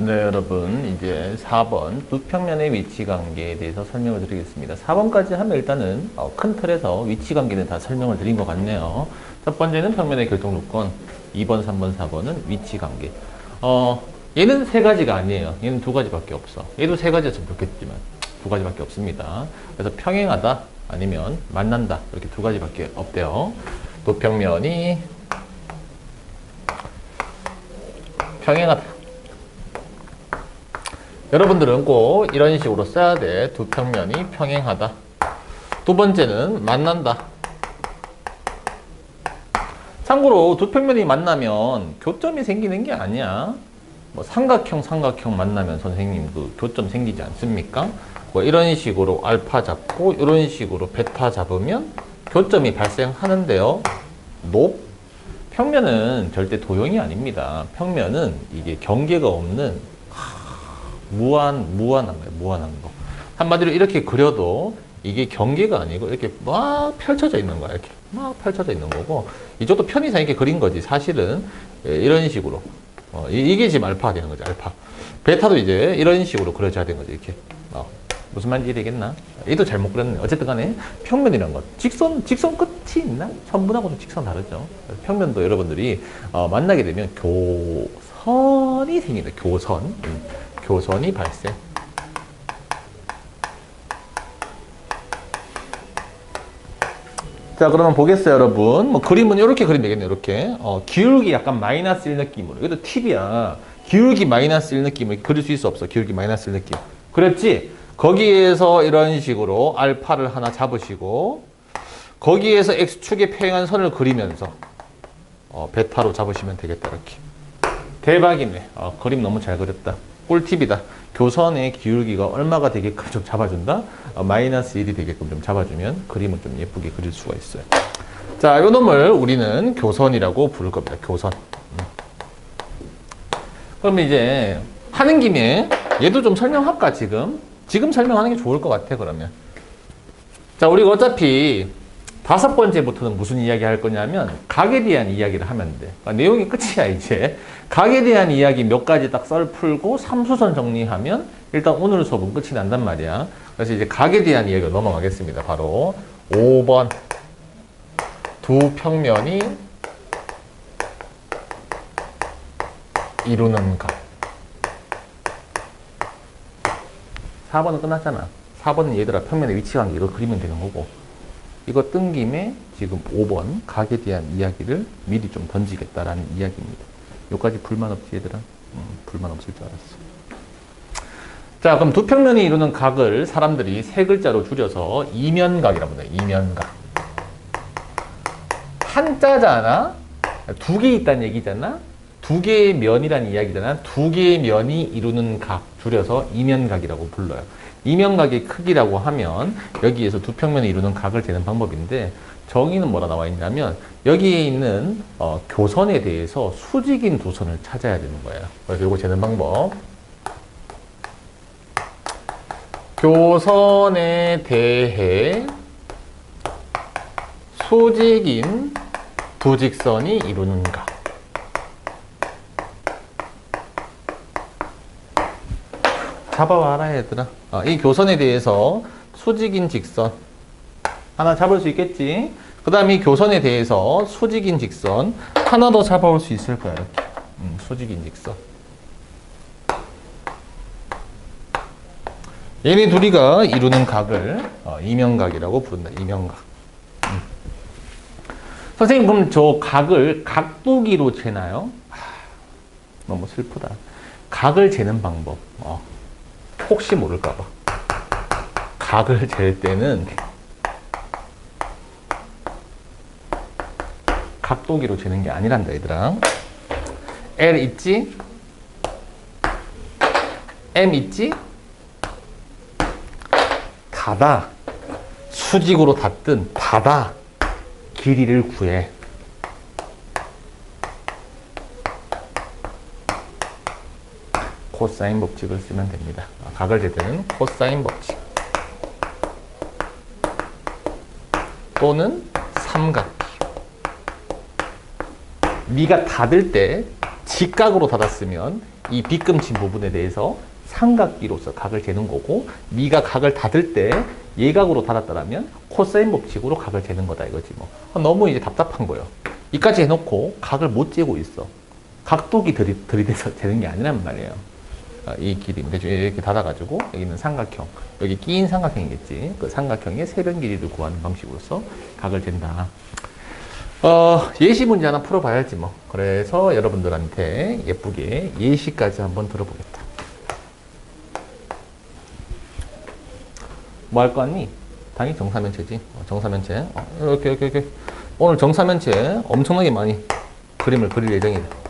네, 여러분, 이제 4번 두 평면의 위치 관계에 대해서 설명을 드리겠습니다. 4번까지 하면 일단은 큰 틀에서 위치 관계는 다 설명을 드린 것 같네요. 첫 번째는 평면의 결정조건, 2번, 3번, 4번은 위치 관계. 얘는 세 가지가 아니에요. 얘는 두 가지밖에 없어. 얘도 세 가지였으면 좋겠지만 두 가지밖에 없습니다. 그래서 평행하다 아니면 만난다 이렇게 두 가지밖에 없대요. 두 평면이 평행하다. 여러분들은 꼭 이런 식으로 써야 돼. 두 평면이 평행하다. 두 번째는 만난다. 참고로 두 평면이 만나면 교점이 생기는 게 아니야. 뭐 삼각형 만나면 선생님 그 교점 생기지 않습니까? 뭐 이런 식으로 알파 잡고 이런 식으로 베타 잡으면 교점이 발생하는데요. 평면은 절대 도형이 아닙니다. 평면은 이게 경계가 없는 무한한 거예요. 무한한 거. 한마디로 이렇게 그려도 이게 경계가 아니고 이렇게 막 펼쳐져 있는 거야. 이렇게 막 펼쳐져 있는 거고, 이쪽도 편의상 이렇게 그린 거지. 사실은 이런 식으로 이게 지금 알파가 되는 거지. 알파. 베타도 이제 이런 식으로 그려져야 되는 거지. 이렇게 무슨 말인지 이해되겠나? 얘도 잘못 그렸네. 어쨌든 간에 평면이란 것, 직선 끝이 있나? 천분하고는 직선 다르죠. 평면도 여러분들이 만나게 되면 교선이 생긴다. 교선이 발생. 자, 그러면 보겠어요, 여러분. 뭐 그림은 이렇게 그리면 되겠네요. 이렇게 기울기 약간 마이너스 1 느낌으로. 이것도 팁이야. 기울기 마이너스 1 느낌을 그릴 수 있어, 없어? 기울기 마이너스 1 느낌. 그랬지? 거기에서 이런 식으로 알파를 하나 잡으시고, 거기에서 x축에 평행한 선을 그리면서 베타로 잡으시면 되겠다. 이렇게. 대박이네. 그림 너무 잘 그렸다. 꿀팁이다. 교선의 기울기가 얼마가 되게끔 좀 잡아준다? 마이너스 1이 되게끔 좀 잡아주면 그림을 좀 예쁘게 그릴 수가 있어요. 자, 요 놈을 우리는 교선이라고 부를 겁니다. 교선. 그럼 이제 하는 김에 얘도 좀 설명할까, 지금 설명하는 게 좋을 것 같아, 그러면. 자, 우리가 어차피 5번째부터는 무슨 이야기 할 거냐면 각에 대한 이야기를 하면 돼. 그러니까 내용이 끝이야, 이제. 각에 대한 이야기 몇 가지 딱 썰 풀고 3수선 정리하면 일단 오늘 수업은 끝이 난단 말이야. 그래서 이제 각에 대한 이야기로 넘어가겠습니다. 바로 5번. 두 평면이 이루는 각. 4번은 끝났잖아. 4번은 얘들아 평면의 위치관계 이거 그리면 되는 거고, 이거 뜬 김에 지금 5번 각에 대한 이야기를 미리 좀 던지겠다라는 이야기입니다. 여기까지 불만 없지, 얘들아? 불만 없을 줄 알았어. 자, 그럼 두 평면이 이루는 각을 사람들이 세 글자로 줄여서 이면각이라고 합니다. 이면각. 한자잖아? 두 개 있다는 얘기잖아? 두 개의 면이라는 이야기잖아? 두 개의 면이 이루는 각, 줄여서 이면각이라고 불러요. 이면각의 크기라고 하면 여기에서 두 평면이 이루는 각을 재는 방법인데, 정의는 뭐라 나와 있냐면 여기에 있는 교선에 대해서 수직인 두 선을 찾아야 되는 거예요. 그래서 이거 재는 방법, 교선에 대해 수직인 두 직선이 이루는 각. 잡아와라, 얘들아. 이 교선에 대해서 수직인 직선 하나 잡을 수 있겠지? 그 다음에 이 교선에 대해서 수직인 직선 하나 더 잡아올 수 있을 거야, 이렇게. 수직인 직선. 얘네 둘이가 이루는 각을 이면각이라고 부른다. 이면각. 선생님, 그럼 저 각을 각도기로 재나요? 너무 슬프다. 각을 재는 방법. 혹시 모를까봐. 각을 잴 때는 각도기로 재는 게 아니란다, 얘들아. L 있지? M 있지? 다다. 수직으로 닿든 다다. 길이를 구해. 코사인 법칙을 쓰면 됩니다. 각을 잴 때는 코사인 법칙. 또는 삼각비. 네가 닫을 때 직각으로 닫았으면 이 빗금친 부분에 대해서 삼각비로서 각을 재는 거고, 네가 각을 닫을 때 예각으로 닫았다라면 코사인 법칙으로 각을 재는 거다 이거지 뭐. 너무 이제 답답한 거예요. 이까지 해놓고 각을 못 재고 있어. 각도기 들이대서 재는 게 아니란 말이에요. 이 길이 대충 이렇게 닫아가지고 여기는 삼각형, 여기 끼인 삼각형이겠지. 그 삼각형의 세변 길이를 구하는 방식으로서 각을 잰다. 예시 문제 하나 풀어봐야지 뭐. 그래서 여러분들한테 예쁘게 예시까지 한번 들어보겠다. 뭐 할 거 같니? 당연히 정사면체지. 정사면체. 이렇게. 오늘 정사면체 엄청나게 많이 그림을 그릴 예정이다.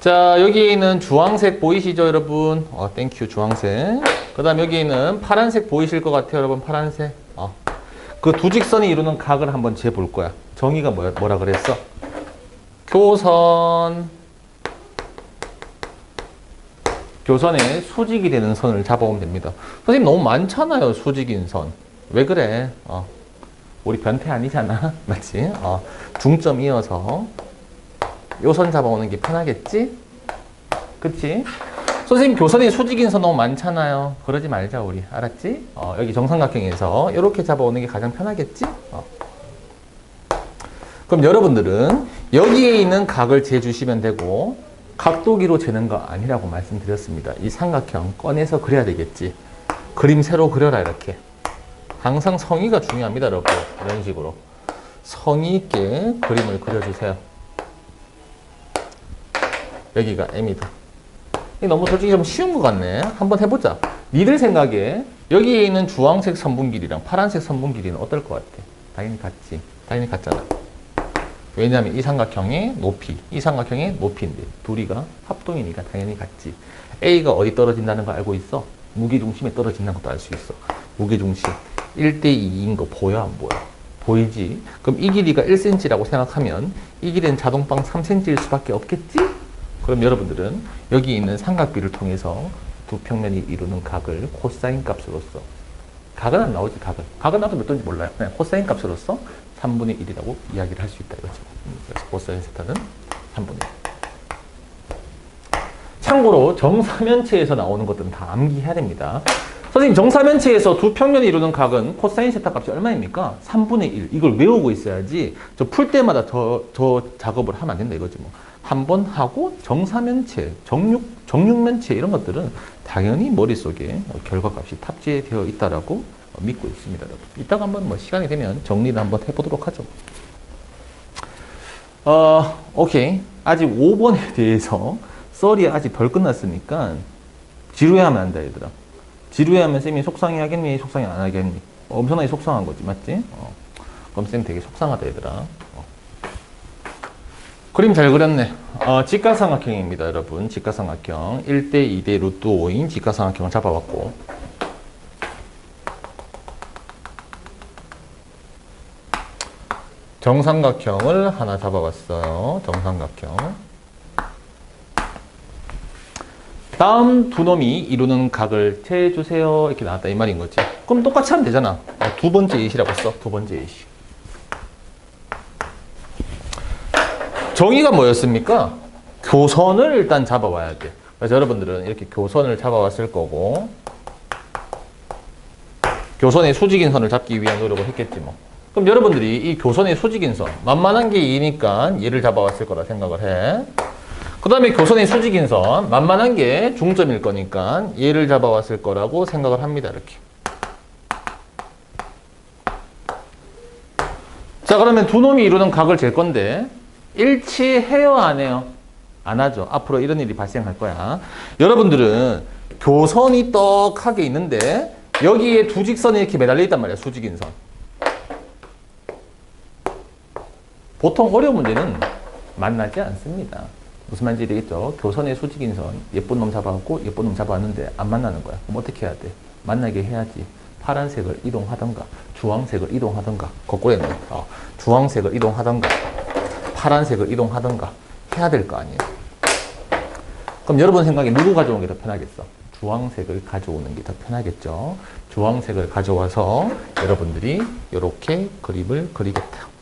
자, 여기는 주황색 보이시죠, 여러분? 땡큐, 주황색. 그 다음 여기는 파란색 보이실 것 같아요, 여러분? 파란색. 그 두 직선이 이루는 각을 한번 재볼 거야. 정의가 뭐라 그랬어? 교선에 수직이 되는 선을 잡아오면 됩니다. 선생님 너무 많잖아요, 수직인 선. 왜 그래? 우리 변태 아니잖아. 맞지? 중점 이어서 요 선 잡아오는 게 편하겠지? 그치? 선생님 교선에 수직인 선 너무 많잖아요. 그러지 말자 우리. 알았지? 여기 정삼각형에서 이렇게 잡아오는 게 가장 편하겠지? 그럼 여러분들은 여기에 있는 각을 재주시면 되고, 각도기로 재는 거 아니라고 말씀드렸습니다. 이 삼각형 꺼내서 그려야 되겠지. 그림 새로 그려라 이렇게. 항상 성의가 중요합니다, 여러분. 이런 식으로 성의 있게 그림을 그려주세요. 여기가 M이다. 너무 솔직히 좀 쉬운 것 같네. 한번 해보자. 니들 생각에 여기에 있는 주황색 선분 길이랑 파란색 선분 길이는 어떨 것 같아? 당연히 같지. 당연히 같잖아. 왜냐하면 이 삼각형의 높이, 이 삼각형의 높이인데 둘이가 합동이니까 당연히 같지. A가 어디 떨어진다는 거 알고 있어? 무게중심에 떨어진다는 것도 알 수 있어. 무게중심 1대2인 거 보여 안 보여? 보이지? 그럼 이 길이가 1cm라고 생각하면 이 길이는 자동방 3cm일 수밖에 없겠지? 그럼 여러분들은 여기 있는 삼각비를 통해서 두 평면이 이루는 각을 코사인 값으로서, 각은 안 나오지, 각은 나도 몇 도인지 몰라요. 그냥 코사인 값으로서 3분의 1이라고 이야기를 할 수 있다 이거죠. 그래서 코사인 세타는 3분의 1. 참고로 정사면체에서 나오는 것들은 다 암기해야 됩니다. 선생님 정사면체에서 두 평면이 이루는 각은 코사인 세타 값이 얼마입니까? 3분의 1. 이걸 외우고 있어야지 저 풀 때마다 저 작업을 하면 안 된다 이거지 뭐. 한 번 하고 정사면체, 정육면체 이런 것들은 당연히 머릿속에 결과값이 탑재되어 있다라고 믿고 있습니다. 여러분. 이따가 한번 뭐 시간이 되면 정리를 한번 해보도록 하죠. 오케이. 아직 5번에 대해서 썰이 아직 덜 끝났으니까 지루해하면 안 돼, 얘들아. 지루해하면 쌤이 속상해 하겠니? 속상해 안 하겠니? 엄청나게 속상한 거지, 맞지? 그럼 쌤 되게 속상하다, 얘들아. 그림 잘 그렸네. 직각삼각형입니다, 여러분. 직각삼각형. 1대 2대 루트 5인 직각삼각형을 잡아봤고. 정삼각형을 하나 잡아봤어요. 정삼각형. 다음 두 놈이 이루는 각을 재주세요. 이렇게 나왔다 이 말인 거지. 그럼 똑같이 하면 되잖아. 두 번째 예시라고 써. 두 번째 예시. 정의가 뭐였습니까? 교선을 일단 잡아와야 돼. 그래서 여러분들은 이렇게 교선을 잡아왔을 거고, 교선의 수직인 선을 잡기 위한 노력을 했겠지 뭐. 그럼 여러분들이 이 교선의 수직인 선, 만만한 게 2니까 얘를 잡아왔을 거라 생각을 해. 그 다음에 교선의 수직인 선, 만만한 게 중점일 거니까 얘를 잡아왔을 거라고 생각을 합니다. 이렇게. 자, 그러면 두 놈이 이루는 각을 잴 건데 일치해요, 안 해요? 안 하죠. 앞으로 이런 일이 발생할 거야. 여러분들은 교선이 떡하게 있는데 여기에 두 직선이 이렇게 매달려 있단 말이야. 수직인 선. 보통 어려운 문제는 만나지 않습니다. 무슨 말인지 되겠죠? 교선의 수직인 선, 예쁜 놈 잡아왔고 예쁜 놈 잡아왔는데 안 만나는 거야. 그럼 어떻게 해야 돼? 만나게 해야지. 파란색을 이동하던가 주황색을 이동하던가 거꾸로 했네. 주황색을 이동하던가 파란색을 이동하던가 해야 될 거 아니에요. 그럼 여러분 생각에 누구 가져오는 게 더 편하겠어? 주황색을 가져오는 게 더 편하겠죠. 주황색을 가져와서 여러분들이 이렇게 그림을 그리겠다.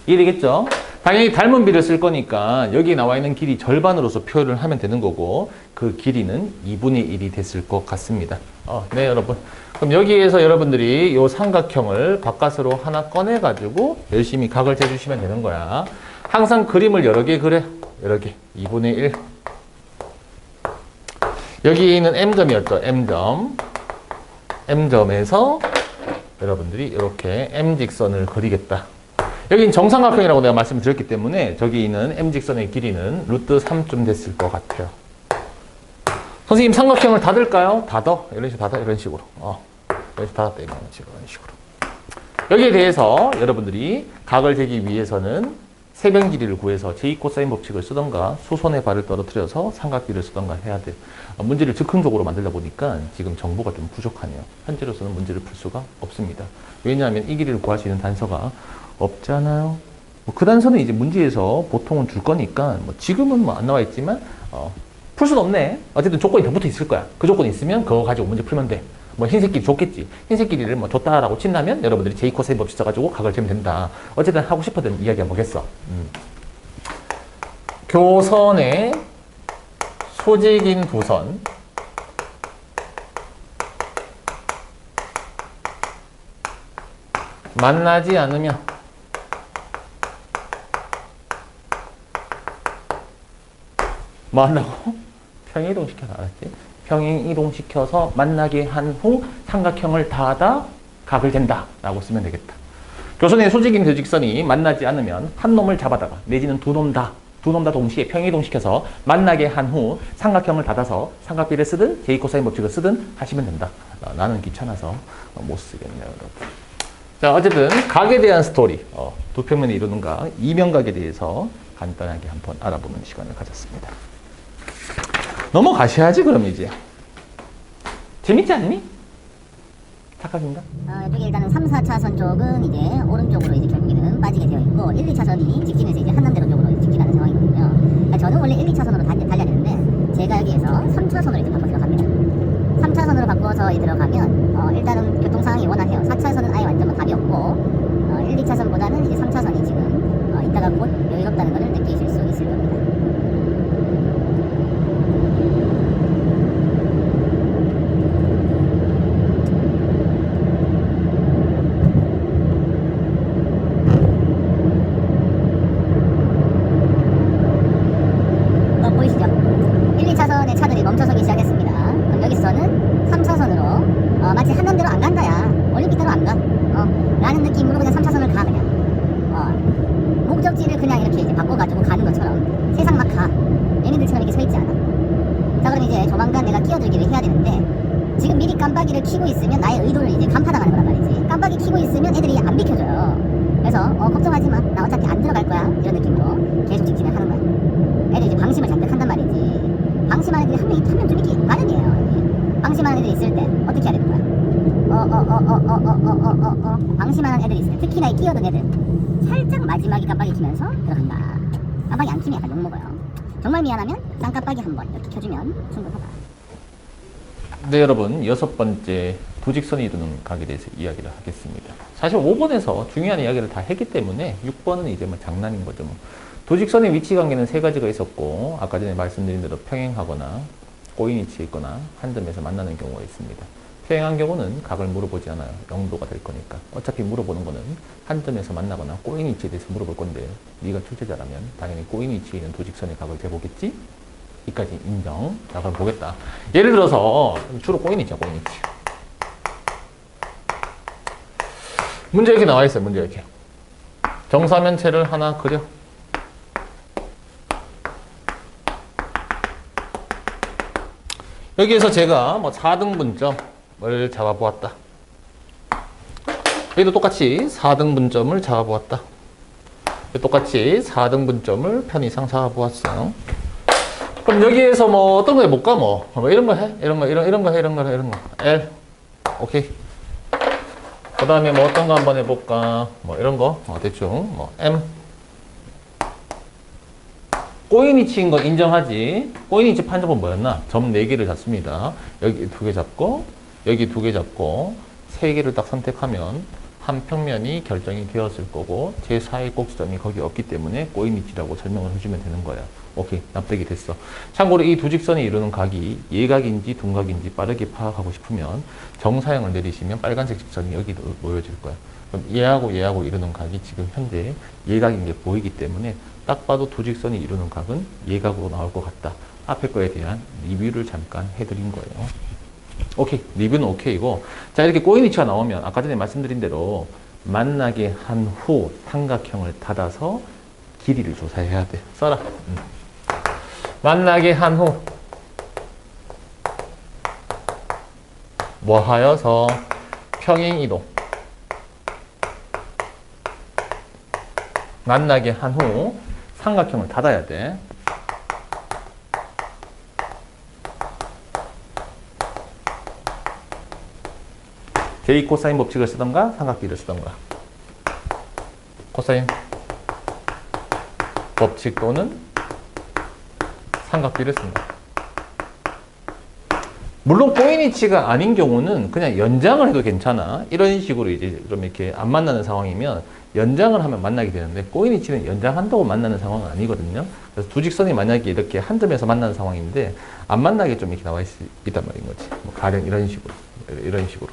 이해되겠죠? 당연히 닮은 비를 쓸 거니까 여기 나와 있는 길이 절반으로서 표현을 하면 되는 거고 그 길이는 2분의 1이 됐을 것 같습니다. 네, 여러분. 그럼 여기에서 여러분들이 이 삼각형을 바깥으로 하나 꺼내가지고 열심히 각을 재주시면 되는 거야. 항상 그림을 여러 개 그래. 여러 개. 2분의 1. 여기는 M점이었죠. M점. M점에서 여러분들이 이렇게 M직선을 그리겠다. 여기는 정삼각형이라고 내가 말씀을 드렸기 때문에 저기 있는 M직선의 길이는 루트 3쯤 됐을 것 같아요. 선생님 삼각형을 닫을까요? 닫아. 이런 식으로 닫아. 이런 식으로. 이런 식으로 닫았다. 이런 식으로. 여기에 대해서 여러분들이 각을 재기 위해서는 세변 길이를 구해서 제2코사인 법칙을 쓰던가 수선의 발을 떨어뜨려서 삼각비를 쓰던가 해야 돼. 문제를 즉흥적으로 만들다 보니까 지금 정보가 좀 부족하네요. 현재로서는 문제를 풀 수가 없습니다. 왜냐하면 이 길이를 구할 수 있는 단서가 없잖아요. 그 단서는 이제 문제에서 보통은 줄 거니까 지금은 안 나와 있지만 풀 수는 없네. 어쨌든 조건이 더 붙어 있을 거야. 그 조건이 있으면 그거 가지고 문제 풀면 돼. 흰색 길이 줬겠지. 흰색 길이를 줬다라고 친다면 여러분들이 제2코사인 법칙 써가지고 각을 재면 된다. 어쨌든 하고 싶었던 이야기 한번 보겠어. 교선의 소직인 두 선. 만나지 않으면 뭐 한다고? 평행이동시켜서 알았지? 평행이동시켜서 만나게 한 후 삼각형을 닫아 각을 잰다 라고 쓰면 되겠다. 교선의 소직인 두 직선이 만나지 않으면 한 놈을 잡아다가 내지는 두 놈 다 동시에 평행이동시켜서 만나게 한 후 삼각형을 닫아서 삼각비를 쓰든 제2코사인 법칙을 쓰든 하시면 된다. 나는 귀찮아서 못 쓰겠네요, 여러분. 자, 어쨌든 각에 대한 스토리, 두 평면을 이루는 각, 이면각에 대해서 간단하게 한번 알아보는 시간을 가졌습니다. 넘어가셔야지 그럼 이제. 재밌지 않니? 착각인가? 여기 일단은 3, 4차선 쪽은 이제 오른쪽으로 이제 결국에는 빠지게 되어 있고 1, 2차선이 직진해서 이제 한남대로 쪽으로 직진하는 상황이거든요. 그러니까 저는 원래 1, 2차선으로 달려야 되는데 제가 여기에서 3차선으로 이제 바꿔서 들어갑니다. 3차선으로 바꿔서 들어가면 일단은 교통 상황이 원활해요. 4차선은 아예 완전 답이 없고 1, 2차선보다는 이제 3차선이 지금 이따가 곧 여유롭다는 것을 느끼실 수 있을 겁니다. 보이시죠? 1, 2차선의 차들이 멈춰서기 시작했습니다. 그럼 여기서는 3차선으로 마치 한남대로 안 간다야. 올림픽대로 안 가. 라는 느낌으로 그냥 3차선을 가 그냥. 목적지를 그냥 이렇게 이제 바꿔가지고 가는 것처럼 세상 막 가. 얘네들처럼 이렇게 서 있지 않아. 자, 그럼 이제 조만간 내가 끼어들기를 해야 되는데 지금 미리 깜빡이를 켜고 있으면 나의 의도를 이제 간파당하는 거란 말이지. 깜빡이 켜고 있으면 애들이 안 비켜줘요. 그래서 걱정하지 마. 나 어차피 안 들어갈 거야. 이런 느낌으로 계속 직진을 하는 거야. 애들이 이제 방심을 잔뜩 한단 말이지. 방심하는 애들이 한 명 좀 이렇게 마련이에요. 방심하는 애들이 있을 때 어떻게 해야 되는 거야? 방심하는 애들이 있을 때 특히나 이 끼어든 애들 살짝 마지막에 깜빡이 켜면서 들어간다. 깜빡이 안 켜면 약간 욕먹어요. 정말 미안하면 쌍깜빡이 한번 이렇게 켜주면 충분하다. 네, 여러분 6번째 도직선이 이루는 각에 대해서 이야기를 하겠습니다. 사실 5번에서 중요한 이야기를 다 했기 때문에 6번은 이제 장난인 거죠. 도직선의 위치 관계는 세 가지가 있었고 아까 전에 말씀드린 대로 평행하거나 꼬인 위치에 있거나 한 점에서 만나는 경우가 있습니다. 평행한 경우는 각을 물어보지 않아요. 0도가 될 거니까. 어차피 물어보는 거는 한 점에서 만나거나 꼬인 위치에 대해서 물어볼 건데 네가 출제자라면 당연히 꼬인 위치에 있는 도직선의 각을 재보겠지? 이까지 인정. 자, 그럼 보겠다. 예를 들어서 주로 꼬인 위치야, 꼬인 위치. 문제 이렇게 나와 있어요. 문제 이렇게. 정사면체를 하나 그려. 여기에서 제가 4등분점을 잡아보았다. 여기도 똑같이 4등분점을 잡아보았다. 똑같이 4등분점을 편의상 잡아보았어요. 그럼 여기에서 어떤 거 해볼까? 이런 거 해? 이런 거 해? 이런 거. L. 오케이. 그 다음에 어떤 거 한번 해볼까? 이런 거. 대충. M. 꼬인 위치인 거 인정하지? 꼬인 위치 판정은 뭐였나? 점 4개를 잡습니다. 여기 2개 잡고, 여기 2개 잡고, 3개를 딱 선택하면 한 평면이 결정이 되었을 거고 제4의 꼭지점이 거기 없기 때문에 꼬인 위치라고 설명을 해주면 되는 거야. 오케이, 납득이 됐어. 참고로 이 두 직선이 이루는 각이 예각인지 둔각인지 빠르게 파악하고 싶으면 정사형을 내리시면 빨간색 직선이 여기 놓여질 거야. 그럼 얘하고 얘하고 이루는 각이 지금 현재 예각인 게 보이기 때문에 딱 봐도 두 직선이 이루는 각은 예각으로 나올 것 같다. 앞에 거에 대한 리뷰를 잠깐 해드린 거예요. 오케이, 리뷰는 오케이고, 자, 이렇게 꼬인 위치가 나오면 아까 전에 말씀드린 대로 만나게 한 후 삼각형을 닫아서 길이를 조사해야 돼. 써라. 만나게 한 후 뭐 하여서 평행 이동, 만나게 한 후 삼각형을 닫아야 돼. 제2 코사인 법칙을 쓰던가 삼각비를 쓰던가. 코사인 법칙 또는 삼각비를 씁니다. 물론 꼬인 위치가 아닌 경우는 그냥 연장을 해도 괜찮아. 이런 식으로 이제 좀 이렇게 안 만나는 상황이면 연장을 하면 만나게 되는데, 꼬인 위치는 연장한다고 만나는 상황은 아니거든요. 그래서 두 직선이 만약에 이렇게 한 점에서 만나는 상황인데 안 만나게 좀 이렇게 나와 있단 말인 거지. 뭐 가령 이런 식으로, 이런 식으로.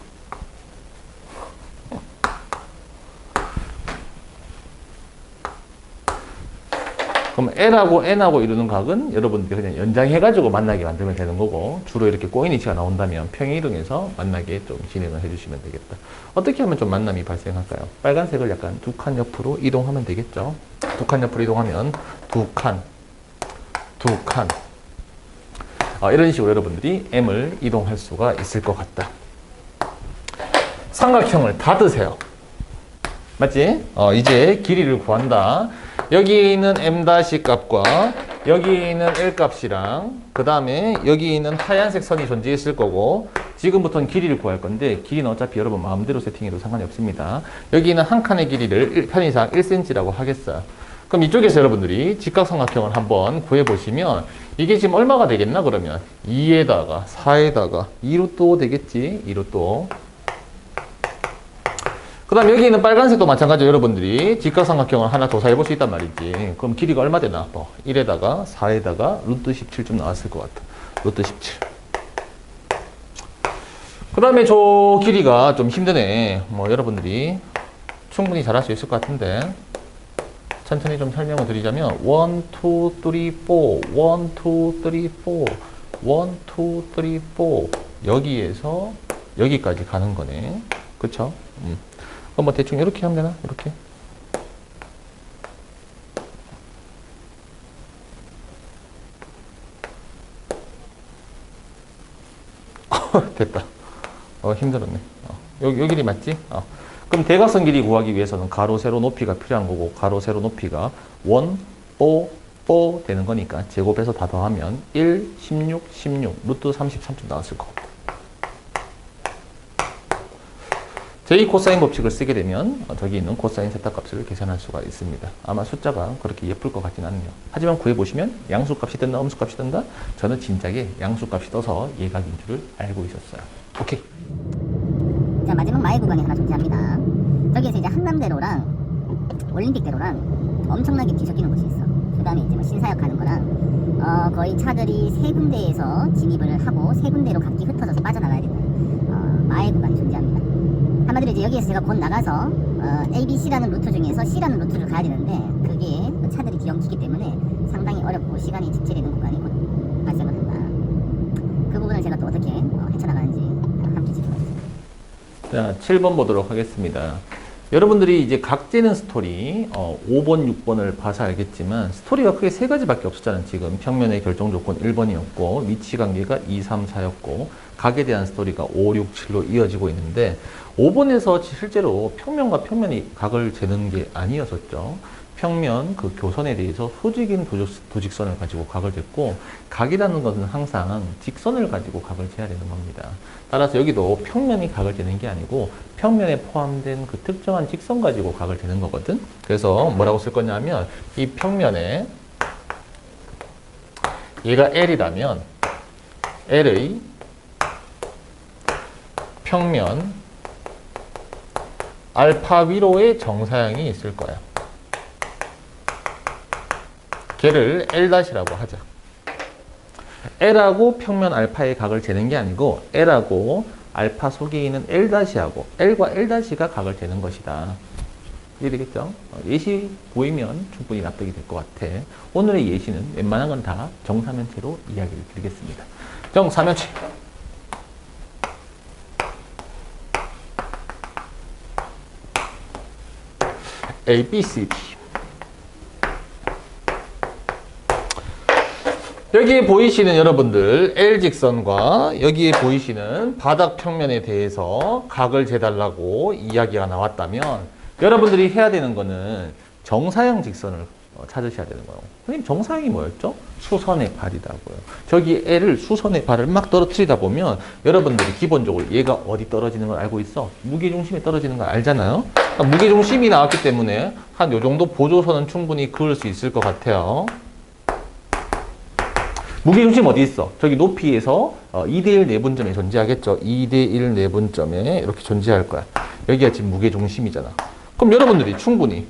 그럼 L하고 N하고 이루는 각은 여러분들이 그냥 연장해가지고 만나게 만들면 되는 거고, 주로 이렇게 꼬인 위치가 나온다면 평행이동해서 만나게 좀 진행을 해주시면 되겠다. 어떻게 하면 좀 만남이 발생할까요? 빨간색을 약간 두 칸 옆으로 이동하면 되겠죠. 두 칸 옆으로 이동하면 두 칸. 이런 식으로 여러분들이 M을 이동할 수가 있을 것 같다. 삼각형을 닫으세요. 맞지? 이제 길이를 구한다. 여기 있는 M' 값과 여기 있는 L 값이랑 그 다음에 여기 있는 하얀색 선이 존재했을 거고, 지금부터는 길이를 구할 건데 길이는 어차피 여러분 마음대로 세팅해도 상관이 없습니다. 여기 있는 한 칸의 길이를 편의상 1cm라고 하겠어요. 그럼 이쪽에서 여러분들이 직각삼각형을 한번 구해보시면 이게 지금 얼마가 되겠나? 그러면 2에다가 4에다가 2루트 5 되겠지? 2루트 5. 그 다음 여기 있는 빨간색도 마찬가지로 여러분들이 직각삼각형을 하나 더 사해볼 수 있단 말이지. 그럼 길이가 얼마 되나? 1에다가 4에다가 루트 17좀 나왔을 것 같아. 루트 17. 그 다음에 저 길이가 좀 힘드네. 여러분들이 충분히 잘할 수 있을 것 같은데 천천히 좀 설명을 드리자면 1, 2, 3, 4 1, 2, 3, 4 1, 2, 3, 4 여기에서 여기까지 가는 거네. 그쵸? 그럼 뭐 대충 이렇게 하면 되나? 이렇게. 됐다. 힘들었네. 여기 길이 맞지? 그럼 대각선 길이 구하기 위해서는 가로, 세로 높이가 필요한 거고, 가로, 세로 높이가 1, 4 되는 거니까 제곱해서 다 더하면 1, 16, 16, 루트 33점 나왔을 거고. 제2 코사인 법칙을 쓰게 되면 저기 있는 코사인 세타 값을 계산할 수가 있습니다. 아마 숫자가 그렇게 예쁠 것 같진 않네요. 하지만 구해보시면 양수값이 뜬다, 음수값이 뜬다? 저는 진작에 양수값이 떠서 예각인 줄을 알고 있었어요. 오케이. 자, 마지막 마의 구간이 하나 존재합니다. 저기에서 이제 한남대로랑 올림픽대로랑 엄청나게 뒤섞이는 곳이 있어. 그 다음에 이제 뭐 신사역 가는 거랑 거의 차들이 세 군데에서 진입을 하고 세 군데로 각기 흩어져서 빠져나가야 되는 마의 구간이 존재합니다. 한마디로 이제 여기에서 제가 곧 나가서 A, B, C라는 루트 중에서 C라는 루트를 가야 되는데 그게 차들이 뒤엉키기 때문에 상당히 어렵고 시간이 지체되는 구간이 곧 발생을 한다. 그 부분을 제가 또 어떻게 헤쳐나가는지 함께 지켜봐주세요. 자, 7번 보도록 하겠습니다. 여러분들이 이제 각 재는 스토리 5번, 6번을 봐서 알겠지만 스토리가 크게 세 가지밖에 없었잖아요. 지금 평면의 결정 조건 1번이었고 위치 관계가 2, 3, 4였고 각에 대한 스토리가 5, 6, 7로 이어지고 있는데 5번에서 실제로 평면과 평면이 각을 재는 게 아니었었죠. 평면 그 교선에 대해서 소직인 도직선을 가지고 각을 쟀고 각이라는 것은 항상 직선을 가지고 각을 재야 되는 겁니다. 따라서 여기도 평면이 각을 재는 게 아니고 평면에 포함된 그 특정한 직선 가지고 각을 재는 거거든. 그래서 뭐라고 쓸 거냐면 이 평면에 얘가 L이라면 L의 평면 알파 위로에 정사형이 있을 거야. 걔를 L'라고 하자. L하고 평면 알파의 각을 재는 게 아니고 L하고 알파 속에 있는 L'하고 L과 L'가 각을 재는 것이다. 이해되겠죠? 예시 보이면 충분히 납득이 될 것 같아. 오늘의 예시는 웬만한 건 다 정사면체로 이야기를 드리겠습니다. 정사면체. A, B, C, D. 여기에 보이시는 여러분들 L직선과 여기에 보이시는 바닥 평면에 대해서 각을 재달라고 이야기가 나왔다면 여러분들이 해야 되는 거는 정사형 직선을 찾으셔야 되는 거예요. 선생님 정사형이 뭐였죠? 수선의 발이라고요. 저기 L을 수선의 발을 막 떨어뜨리다 보면 여러분들이 기본적으로 얘가 어디 떨어지는 걸 알고 있어? 무게중심에 떨어지는 걸 알잖아요. 그러니까 무게중심이 나왔기 때문에 한 요 정도 보조선은 충분히 그을 수 있을 것 같아요. 무게중심 어디 있어? 저기 높이에서 2대1 내분점에 존재하겠죠. 2대1 내분점에 이렇게 존재할 거야. 여기가 지금 무게중심이잖아. 그럼 여러분들이 충분히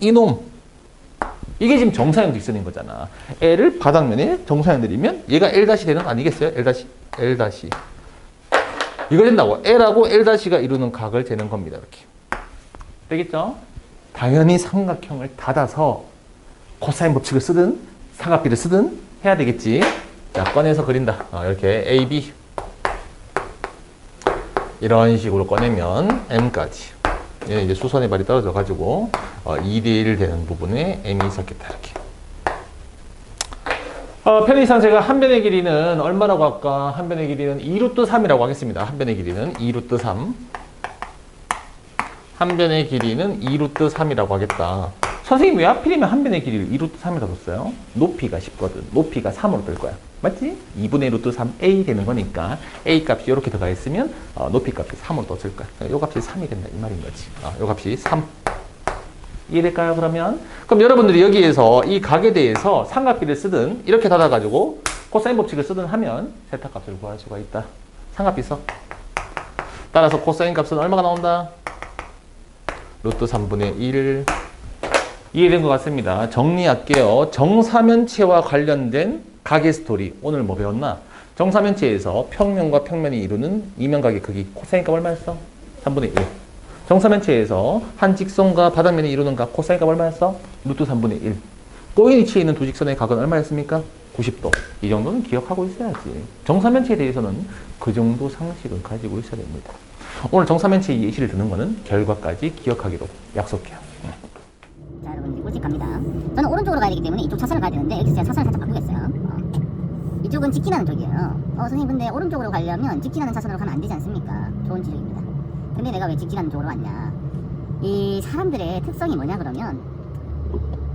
이놈 이게 지금 정사형 직선인 거잖아. L을 바닥면에 정사형 들이면 얘가 L' 되는 거 아니겠어요? L'. 이거 된다고. L하고 L'가 이루는 각을 재는 겁니다. 이렇게. 되겠죠? 당연히 삼각형을 닫아서 코사인 법칙을 쓰든 삼각비를 쓰든 해야 되겠지. 자, 꺼내서 그린다. 이렇게 A, B 이런 식으로 꺼내면 M까지. 얘는 이제 수선의 발이 떨어져 가지고 2대1 되는 부분에 M이 있었겠다. 이렇게. 편의상 제가 한 변의 길이는 얼마라고 할까? 한 변의 길이는 2루트3이라고 하겠습니다. 한 변의 길이는 2루트3. 한 변의 길이는 2루트3이라고 하겠다. 선생님 왜 하필이면 한 변의 길이를 2루트3이라고 썼어요? 높이가 10거든. 높이가 3으로 될 거야. 맞지? 2분의 루트 3a 되는 거니까 a 값이 이렇게 들어가 있으면 높이 값이 3으로 떠질 거야. 요 값이 3이 된다 이 말인 거지. 요 값이 3. 이해될까요? 그럼 여러분들이 여기에서 이 각에 대해서 삼각비를 쓰든 이렇게 닫아가지고 코사인 법칙을 쓰든 하면 세타 값을 구할 수가 있다. 삼각비 써. 따라서 코사인 값은 얼마가 나온다? 루트 3분의 1. 이해된 것 같습니다. 정리할게요. 정사면체와 관련된 각의 스토리. 오늘 뭐 배웠나? 정사면체에서 평면과 평면이 이루는 이면각의 크기. 코사인 값 얼마였어? 3분의 1. 정사면체에서 한 직선과 바닥면이 이루는 각. 코사인 값 얼마였어? 루트 3분의 1. 꼬인 위치에 있는 두 직선의 각은 얼마였습니까? 90도. 이 정도는 기억하고 있어야지. 정사면체에 대해서는 그 정도 상식은 가지고 있어야 됩니다. 오늘 정사면체 예시를 드는 거는 결과까지 기억하기로 약속해요. 자, 여러분 이제 꿀팁 갑니다. 저는 오른쪽으로 가야 되기 때문에 이쪽 차선을 가야 되는데 여기서 제가 차선을 살짝 바꾸겠어요. 이쪽은 직진하는 쪽이에요. 선생님 근데 오른쪽으로 가려면 직진하는 차선으로 가면 안 되지 않습니까? 좋은 지적입니다. 근데 내가 왜 직진하는 쪽으로 왔냐? 이 사람들의 특성이 뭐냐 그러면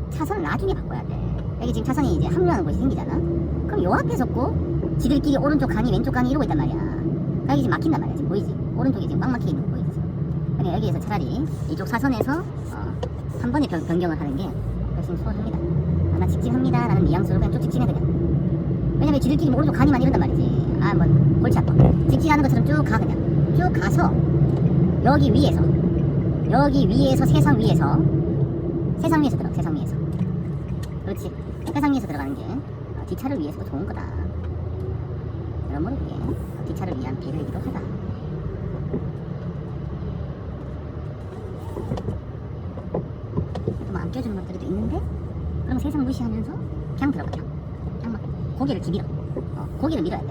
차선을 나중에 바꿔야 돼. 여기 지금 차선이 이제 합류하는 곳이 생기잖아. 그럼 요 앞에 섰고 지들끼리 오른쪽 강의 왼쪽 강의 이러고 있단 말이야. 그러니까 여기 지금 막힌단 말이야. 지금 보이지? 오른쪽에 지금 꽉 막혀 있는 거 보이지? 그러니까 여기에서 차라리 이쪽 사선에서 한 번에 변경을 하는 게 훨씬 수월합니다. 나 직진합니다. 라는 뉘앙스로 그냥 쭉 직진해 그냥. 왜냐면 지들끼리 뭐 오른쪽 가니만 이런단 말이지. 뭐 골치 아파. 직진하는 것처럼 쭉 가 그냥. 쭉 가서 여기 위에서 세상 위에서 들어가. 세상 위에서. 그렇지. 세상 위에서 들어가는 게 뒷차를 위해서도 좋은 거다. 여러모로 그게 뒷차를 위한 배려이기도 하다. 뭐 안 껴주는 것들도 있는데 그럼 세상 무시하면서 그냥 들어가. 그냥 막 고개를 기밀어. 고개를 밀어야 돼.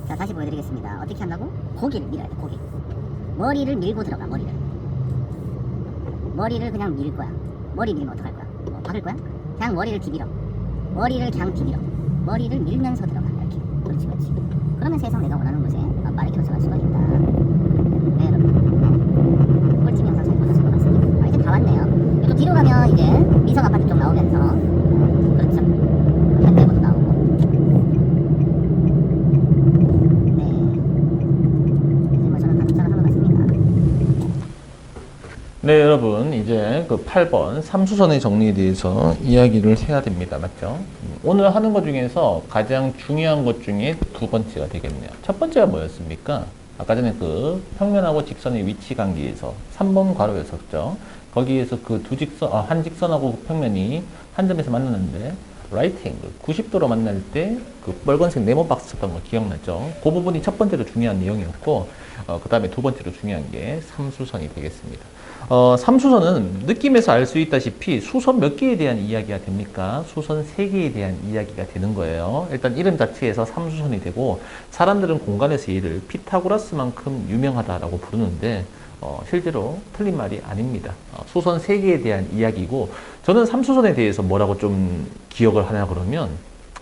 자, 다시 보여드리겠습니다. 어떻게 한다고? 고개를 밀어야 돼. 고개. 머리를 밀고 들어가. 머리를 그냥 밀 거야. 머리 밀면 어떡할 거야? 박을 거야? 그냥 머리를 디밀어. 머리를 그냥 디밀어. 머리를 밀면서 들어가. 이렇게. 그렇지. 그러면 세상 내가 원하는 곳에 빠르게 도착할 수가 있다. 네, 여러분. 꿀팁 영상 잘 보셨을 것 같습니다. 이제 다 왔네요. 또 뒤로 가면 이제 미성 아파트 쪽 나오면서 그렇죠. 현대모도 나오고. 네. 이제 뭐 저는 다 도착을 하고 갔습니다. 네, 여러분 이제 그 8번 삼수선의 정리에 대해서 이야기를 해야 됩니다. 맞죠? 오늘 하는 것 중에서 가장 중요한 것 중에 두 번째가 되겠네요. 첫 번째가 뭐였습니까? 아까 전에 그 평면하고 직선의 위치 관계에서 3번 괄호였었죠. 거기에서 그 두 직선, 한 직선하고 그 평면이 한 점에서 만났는데 라이트 앵글 90도로 만날 때 그 빨간색 네모 박스 쳤던 거 기억나죠? 그 부분이 첫 번째로 중요한 내용이었고 그 다음에 두 번째로 중요한 게 삼수선이 되겠습니다. 삼수선은 느낌에서 알 수 있다시피 수선 몇 개에 대한 이야기가 됩니까? 수선 3개에 대한 이야기가 되는 거예요. 일단 이름 자체에서 삼수선이 되고 사람들은 공간에서 얘를 피타고라스만큼 유명하다라고 부르는데 실제로 틀린 말이 아닙니다. 수선 3개에 대한 이야기고 저는 삼수선에 대해서 뭐라고 좀 기억을 하냐 그러면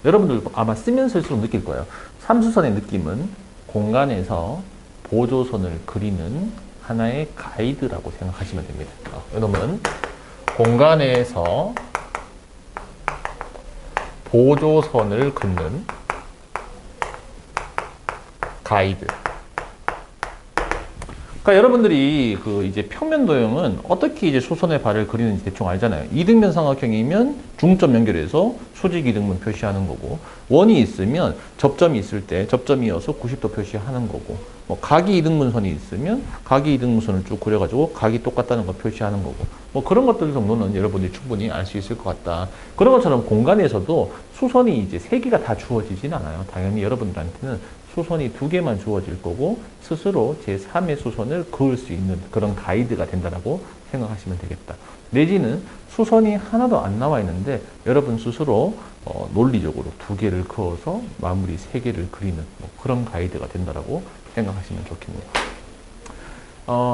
여러분들 아마 쓰면 쓸수록 느낄 거예요. 삼수선의 느낌은 공간에서 보조선을 그리는 하나의 가이드라고 생각하시면 됩니다. 이놈은 공간에서 보조선을 긋는 가이드. 그러니까 여러분들이 그 이제 평면 도형은 어떻게 이제 수선의 발을 그리는지 대충 알잖아요. 이등변 삼각형이면 중점 연결해서 수직 이등분 표시하는 거고, 원이 있으면 접점이 있을 때 접점이어서 90도 표시하는 거고, 뭐 각이 이등분선이 있으면 각이 이등분선을 쭉 그려가지고 각이 똑같다는 거 표시하는 거고, 뭐 그런 것들 정도는 여러분들이 충분히 알 수 있을 것 같다. 그런 것처럼 공간에서도 수선이 이제 3개가 다 주어지진 않아요. 당연히 여러분들한테는 수선이 2개만 주어질 거고 스스로 제3의 수선을 그을 수 있는 그런 가이드가 된다라고 생각하시면 되겠다. 내지는 수선이 하나도 안 나와 있는데 여러분 스스로 논리적으로 2개를 그어서 마무리 3개를 그리는 뭐 그런 가이드가 된다라고 생각하시면 좋겠네요.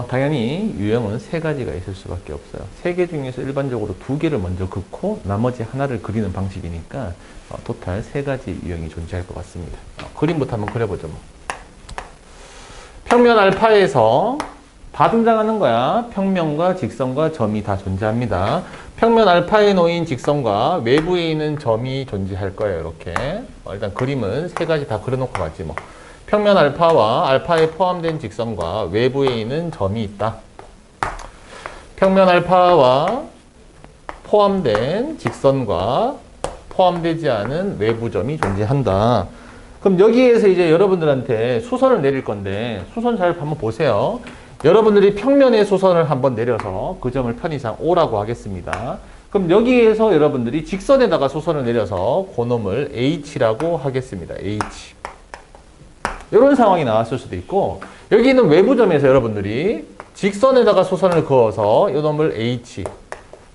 당연히 유형은 3가지가 있을 수밖에 없어요. 3개 중에서 일반적으로 2개를 먼저 긋고 나머지 하나를 그리는 방식이니까 토탈 3가지 유형이 존재할 것 같습니다. 그림부터 한번 그려보죠. 뭐. 평면 알파에서 다 등장하는 거야. 평면과 직선과 점이 다 존재합니다. 평면 알파에 놓인 직선과 외부에 있는 점이 존재할 거예요. 이렇게 일단 그림은 3가지 다 그려놓고 가지 뭐. 평면 알파와 알파에 포함된 직선과 외부에 있는 점이 있다. 평면 알파와 포함된 직선과 포함되지 않은 외부 점이 존재한다. 그럼 여기에서 이제 여러분들한테 수선을 내릴 건데 수선 잘 한번 보세요. 여러분들이 평면의 수선을 한번 내려서 그 점을 편의상 O라고 하겠습니다. 그럼 여기에서 여러분들이 직선에다가 수선을 내려서 그놈을 H라고 하겠습니다. H. 이런 상황이 나왔을 수도 있고 여기 있는 외부점에서 여러분들이 직선에다가 수선을 그어서 이놈을 H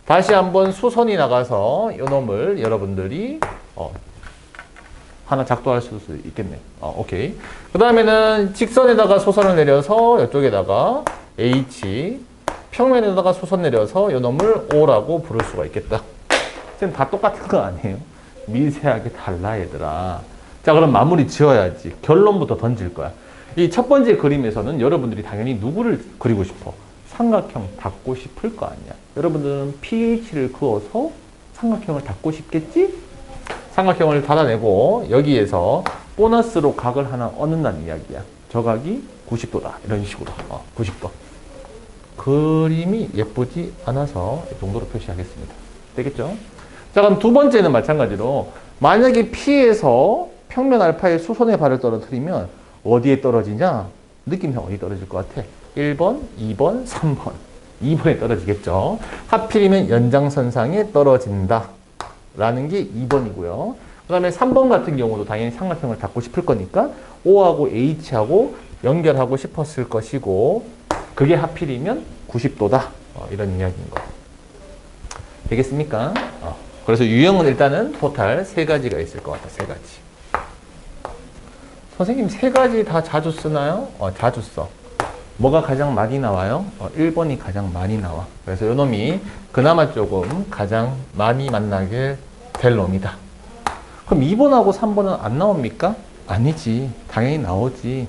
다시 한번 수선이 나가서 이놈을 여러분들이 하나 작도할 수도 있겠네. 오케이. 그 다음에는 직선에다가 수선을 내려서 이쪽에다가 H 평면에다가 수선 내려서 이놈을 O라고 부를 수가 있겠다. 지금 다 똑같은 거 아니에요? 미세하게 달라 얘들아. 자, 그럼 마무리 지어야지. 결론부터 던질 거야. 이 첫 번째 그림에서는 여러분들이 당연히 누구를 그리고 싶어? 삼각형 닫고 싶을 거 아니야. 여러분들은 PH를 그어서 삼각형을 닫고 싶겠지? 삼각형을 닫아내고 여기에서 보너스로 각을 하나 얻는다는 이야기야. 저 각이 90도다. 이런 식으로. 90도. 그림이 예쁘지 않아서 이 정도로 표시하겠습니다. 되겠죠? 자, 그럼 두 번째는 마찬가지로 만약에 P에서 평면 알파의 수선의 발을 떨어뜨리면 어디에 떨어지냐? 느낌상 어디 떨어질 것 같아? 1번, 2번, 3번. 2번에 떨어지겠죠. 하필이면 연장선상에 떨어진다. 라는 게 2번이고요. 그 다음에 3번 같은 경우도 당연히 삼각형을 닫고 싶을 거니까 O하고 H하고 연결하고 싶었을 것이고 그게 하필이면 90도다. 이런 이야기인 거. 되겠습니까? 그래서 유형은 일단은 토탈 3가지가 있을 것 같아. 3가지. 선생님 3가지 다 자주 쓰나요? 자주 써. 뭐가 가장 많이 나와요? 1번이 가장 많이 나와. 그래서 요놈이 그나마 조금 가장 많이 만나게 될 놈이다. 그럼 2번하고 3번은 안 나옵니까? 아니지. 당연히 나오지.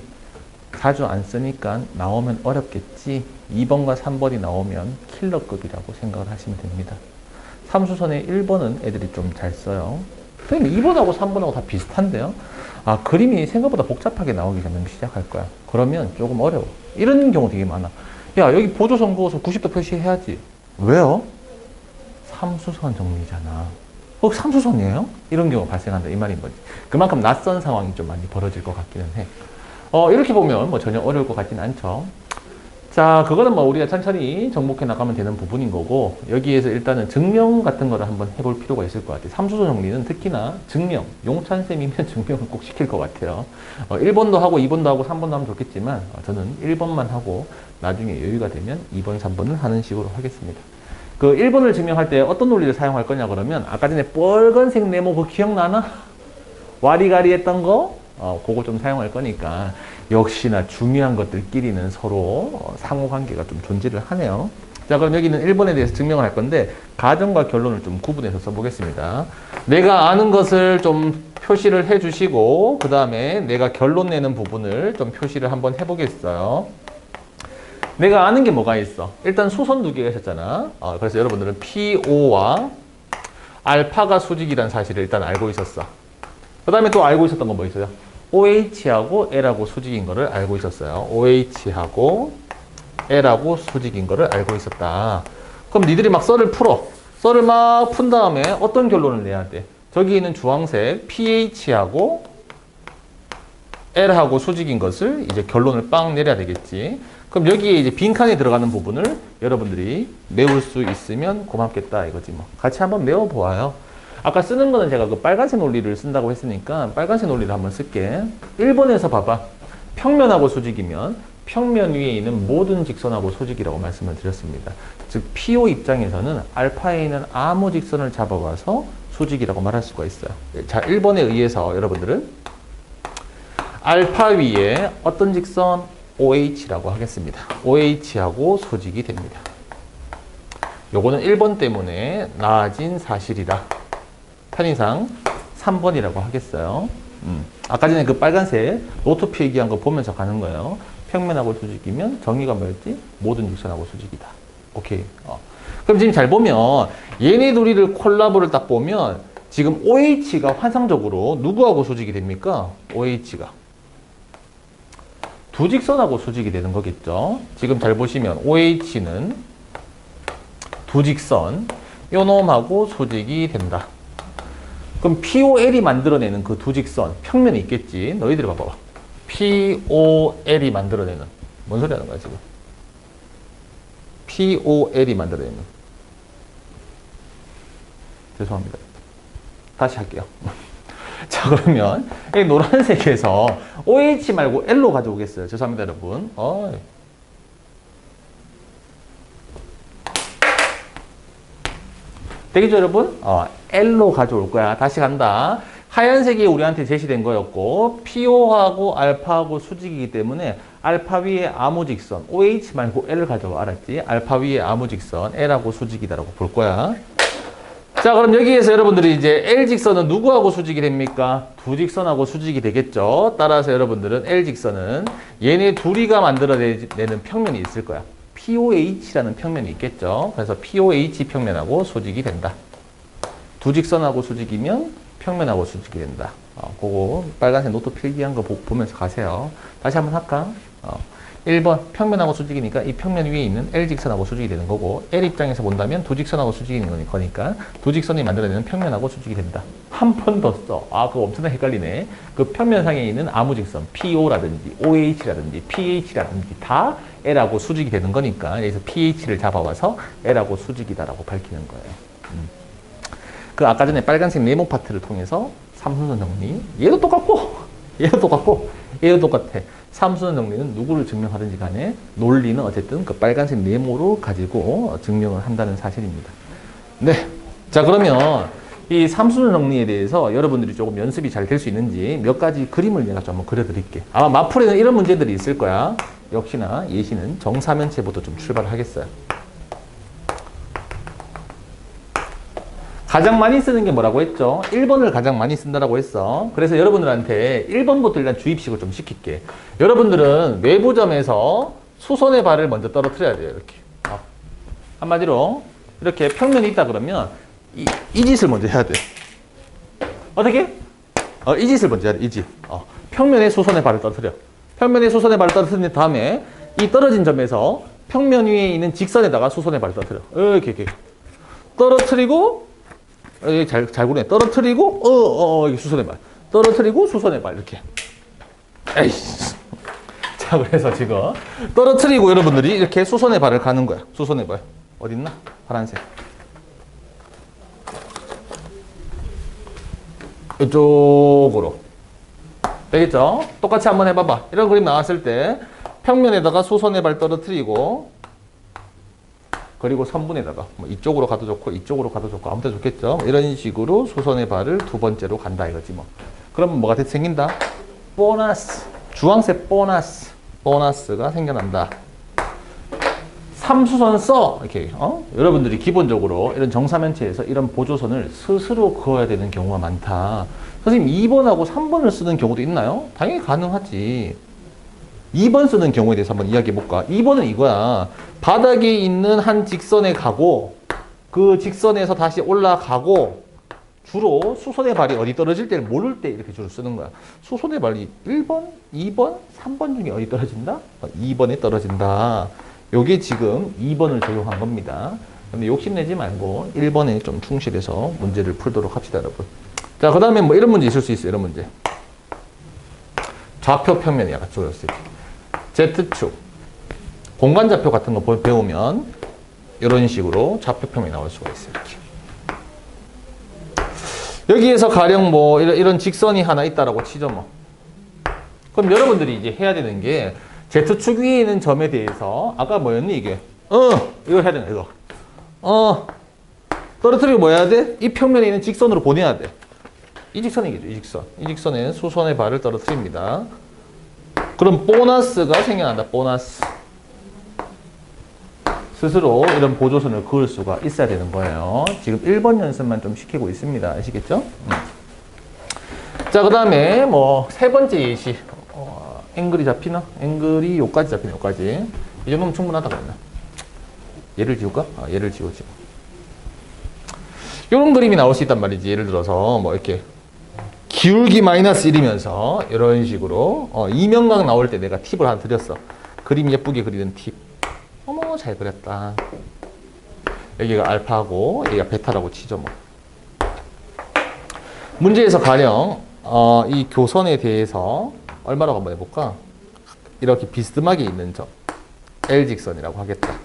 자주 안 쓰니까 나오면 어렵겠지. 2번과 3번이 나오면 킬러급이라고 생각을 하시면 됩니다. 삼수선의 1번은 애들이 좀 잘 써요. 선생님 2번하고 3번하고 다 비슷한데요? 그림이 생각보다 복잡하게 나오기 전에 시작할 거야. 그러면 조금 어려워. 이런 경우 되게 많아. 야, 여기 보조선 그어서 90도 표시해야지. 왜요? 삼수선 정리잖아. 삼수선이에요? 이런 경우가 발생한다 이 말인 거지. 그만큼 낯선 상황이 좀 많이 벌어질 것 같기는 해. 이렇게 보면 뭐 전혀 어려울 것 같지는 않죠. 자, 그거는 뭐 우리가 천천히 정복해 나가면 되는 부분인 거고, 여기에서 일단은 증명 같은 거를 한번 해볼 필요가 있을 것 같아요. 삼수소 정리는 특히나 증명, 용찬쌤이면 증명을 꼭 시킬 것 같아요. 1번도 하고 2번도 하고 3번도 하면 좋겠지만, 저는 1번만 하고 나중에 여유가 되면 2번, 3번을 하는 식으로 하겠습니다. 그 1번을 증명할 때 어떤 논리를 사용할 거냐 그러면, 아까 전에 빨간색 네모 그거 기억나나? 와리가리 했던 거? 그거 좀 사용할 거니까 역시나 중요한 것들끼리는 서로 상호관계가 좀 존재를 하네요. 자, 그럼 여기는 1번에 대해서 증명을 할 건데 가정과 결론을 좀 구분해서 써보겠습니다. 내가 아는 것을 좀 표시를 해주시고 그 다음에 내가 결론 내는 부분을 좀 표시를 한번 해보겠어요. 내가 아는 게 뭐가 있어? 일단 수선 두 개가 있었잖아. 그래서 여러분들은 PO와 알파가 수직이라는 사실을 일단 알고 있었어. 그 다음에 또 알고 있었던 건 뭐 있어요? OH하고 L하고 수직인 거를 알고 있었어요. OH하고 L하고 수직인 거를 알고 있었다. 그럼 니들이 막 썰을 풀어. 썰을 막 푼 다음에 어떤 결론을 내야 돼? 저기 있는 주황색 pH하고 L하고 수직인 것을 이제 결론을 빵 내려야 되겠지. 그럼 여기에 이제 빈칸에 들어가는 부분을 여러분들이 메울 수 있으면 고맙겠다 이거지 뭐. 같이 한번 메워보아요. 아까 쓰는 거는 제가 그 빨간색 논리를 쓴다고 했으니까 빨간색 논리를 한번 쓸게. 1번에서 봐봐. 평면하고 수직이면 평면 위에 있는 모든 직선하고 수직이라고 말씀을 드렸습니다. 즉 PO 입장에서는 알파에 있는 아무 직선을 잡아와서 수직이라고 말할 수가 있어요. 자, 1번에 의해서 여러분들은 알파 위에 어떤 직선? OH라고 하겠습니다. OH하고 수직이 됩니다. 요거는 1번 때문에 나아진 사실이다. 편의상 3번이라고 하겠어요. 아까 전에 그 빨간색 노트 필기한 거 보면서 가는 거예요. 평면하고 수직이면 정의가 뭐였지? 모든 직선하고 수직이다. 오케이. 그럼 지금 잘 보면 얘네 둘이를 콜라보를 딱 보면 지금 OH가 환상적으로 누구하고 수직이 됩니까? OH가 두 직선하고 수직이 되는 거겠죠. 지금 잘 보시면 OH는 두 직선 요 놈하고 수직이 된다. 그럼 POL이 만들어내는 그 두 직선 평면이 있겠지. 너희들이 봐봐. POL이 만들어내는 뭔 소리 하는 거야 지금? POL이 만들어내는 죄송합니다. 다시 할게요. 자, 그러면 이 노란색에서 OH 말고 L로 가져오겠어요. 죄송합니다 여러분. 되겠죠 여러분? L로 가져올 거야. 다시 간다. 하얀색이 우리한테 제시된 거였고 PO하고 알파하고 수직이기 때문에 알파 위에 아무 직선 OH 말고 L을 가져와. 알았지? 알파 위에 아무 직선 L하고 수직이다라고 볼 거야. 자, 그럼 여기에서 여러분들이 이제 L직선은 누구하고 수직이 됩니까? 두 직선하고 수직이 되겠죠. 따라서 여러분들은 L직선은 얘네 둘이가 만들어내는 평면이 있을 거야. POH라는 평면이 있겠죠. 그래서 POH 평면하고 수직이 된다. 두 직선하고 수직이면 평면하고 수직이 된다. 그거 빨간색 노트 필기한 거 보면서 가세요. 다시 한번 할까? 1번 평면하고 수직이니까 이 평면 위에 있는 L직선하고 수직이 되는 거고 L 입장에서 본다면 두 직선하고 수직이 있는 거니까 두 직선이 만들어내는 평면하고 수직이 된다. 한 번 더 써. 그거 엄청나게 헷갈리네. 그 평면상에 있는 아무 직선 PO라든지 OH라든지 PH라든지 다 L하고 수직이 되는 거니까 여기서 PH를 잡아와서 L하고 수직이다라고 밝히는 거예요. 그 아까 전에 빨간색 네모 파트를 통해서 삼순선 정리. 얘도 똑같고 얘도 똑같고 얘도 똑같아. 삼순선 정리는 누구를 증명하든지 간에 논리는 어쨌든 그 빨간색 네모로 가지고 증명을 한다는 사실입니다. 네. 자, 그러면 이 삼순선 정리에 대해서 여러분들이 조금 연습이 잘 될 수 있는지 몇 가지 그림을 내가 좀 한번 그려드릴게. 아마 마풀에는 이런 문제들이 있을 거야. 역시나 예시는 정사면체부터 좀 출발하겠어요. 가장 많이 쓰는 게 뭐라고 했죠? 1번을 가장 많이 쓴다라고 했어. 그래서 여러분들한테 1번부터 일단 주입식을 좀 시킬게. 여러분들은 외부점에서 수선의 발을 먼저 떨어뜨려야 돼요. 이렇게. 한마디로 이렇게 평면이 있다 그러면 이 짓을 먼저 해야 돼. 어떻게? 이 짓을 먼저 해야 돼. 이 짓. 평면에 수선의 발을 떨어뜨려. 평면에 수선의 발을 떨어뜨린 다음에 이 떨어진 점에서 평면 위에 있는 직선에다가 수선의 발을 떨어뜨려. 이렇게 떨어뜨리고 여기 잘 구르네. 떨어뜨리고, 이게 수선의 발. 떨어뜨리고, 수선의 발. 이렇게. 에이씨. 자, 그래서 지금 떨어뜨리고 여러분들이 이렇게 수선의 발을 가는 거야. 수선의 발. 어딨나? 파란색. 이쪽으로. 되겠죠? 똑같이 한번 해봐봐. 이런 그림 나왔을 때 평면에다가 수선의 발 떨어뜨리고 그리고 선분에다가 뭐 이쪽으로 가도 좋고 이쪽으로 가도 좋고 아무 데나 좋겠죠? 이런 식으로 수선의 발을 두 번째로 간다 이거지 뭐. 그럼 뭐가 생긴다? 보너스. 주황색 보너스. 보너스가 생겨난다. 삼수선 써! 이렇게, 여러분들이 기본적으로 이런 정사면체에서 이런 보조선을 스스로 그어야 되는 경우가 많다. 선생님 2번하고 3번을 쓰는 경우도 있나요? 당연히 가능하지. 2번 쓰는 경우에 대해서 한번 이야기해 볼까? 2번은 이거야. 바닥에 있는 한 직선에 가고 그 직선에서 다시 올라가고 주로 수선의 발이 어디 떨어질 때를 모를 때 이렇게 주로 쓰는 거야. 수선의 발이 1번, 2번, 3번 중에 어디 떨어진다? 2번에 떨어진다. 요게 지금 2번을 적용한 겁니다. 근데 욕심내지 말고 1번에 좀 충실해서 문제를 풀도록 합시다, 여러분. 자, 그 다음에 뭐 이런 문제 있을 수 있어요, 이런 문제. 좌표 평면이 약간 줄였을 때. Z축. 공간좌표 같은 거 배우면 이런 식으로 좌표 평면이 나올 수가 있어요, 이렇게. 여기에서 가령 뭐 이런 직선이 하나 있다라고 치죠, 뭐. 그럼 여러분들이 이제 해야 되는 게 Z축 위에 있는 점에 대해서 아까 뭐였니 이게? 이거 해야 되나 이거? 떨어뜨리고 뭐 해야 돼? 이 평면에 있는 직선으로 보내야 돼. 이 직선이겠죠, 이 직선. 이 직선에 수선의 발을 떨어뜨립니다. 그럼 보너스가 생겨난다, 보너스. 스스로 이런 보조선을 그을 수가 있어야 되는 거예요. 지금 1번 연습만 좀 시키고 있습니다. 아시겠죠? 자, 그 다음에 뭐 세 번째 예시. 앵글이 잡히나? 앵글이 요까지 잡히나, 요까지. 이 정도면 충분하다 그랬나? 얘를 지울까? 얘를 지우지. 요런 그림이 나올 수 있단 말이지. 예를 들어서 뭐 이렇게 기울기 마이너스 1이면서 이런 식으로 이면각 나올 때 내가 팁을 하나 드렸어. 그림 예쁘게 그리는 팁. 어머, 잘 그렸다. 여기가 알파고 여기가 베타라고 치죠 뭐. 문제에서 가령 이 교선에 대해서 얼마라고 한번 해볼까? 이렇게 비스듬하게 있는 점 L직선이라고 하겠다.